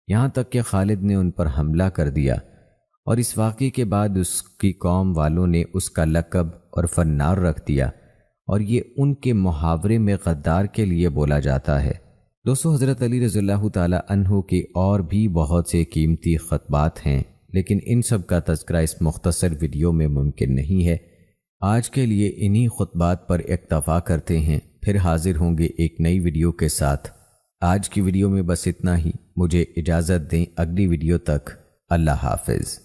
یہاں تک کہ خالد نے ان پر حملہ کر دیا، اور اس واقعے کے بعد اس کی قوم والوں نے اس کا لقب اور فنار رکھ دیا، اور یہ ان کے محاورے میں غدار کے لیے بولا جاتا ہے۔ دوستو، حضرت علی رضی اللہ تعالی عنہ کے اور بھی بہت سے قیمتی خطبات ہیں، لیکن ان سب کا تذکرہ اس مختصر ویڈیو میں ممکن نہیں ہے۔ آج کے لیے انہی خطبات پر اکتفا کرتے ہیں، پھر حاضر ہوں گے ایک نئی ویڈیو کے ساتھ۔ آج کی ویڈیو میں بس اتنا ہی، مجھے اجازت دیں، اگلی ویڈیو تک اللہ حافظ۔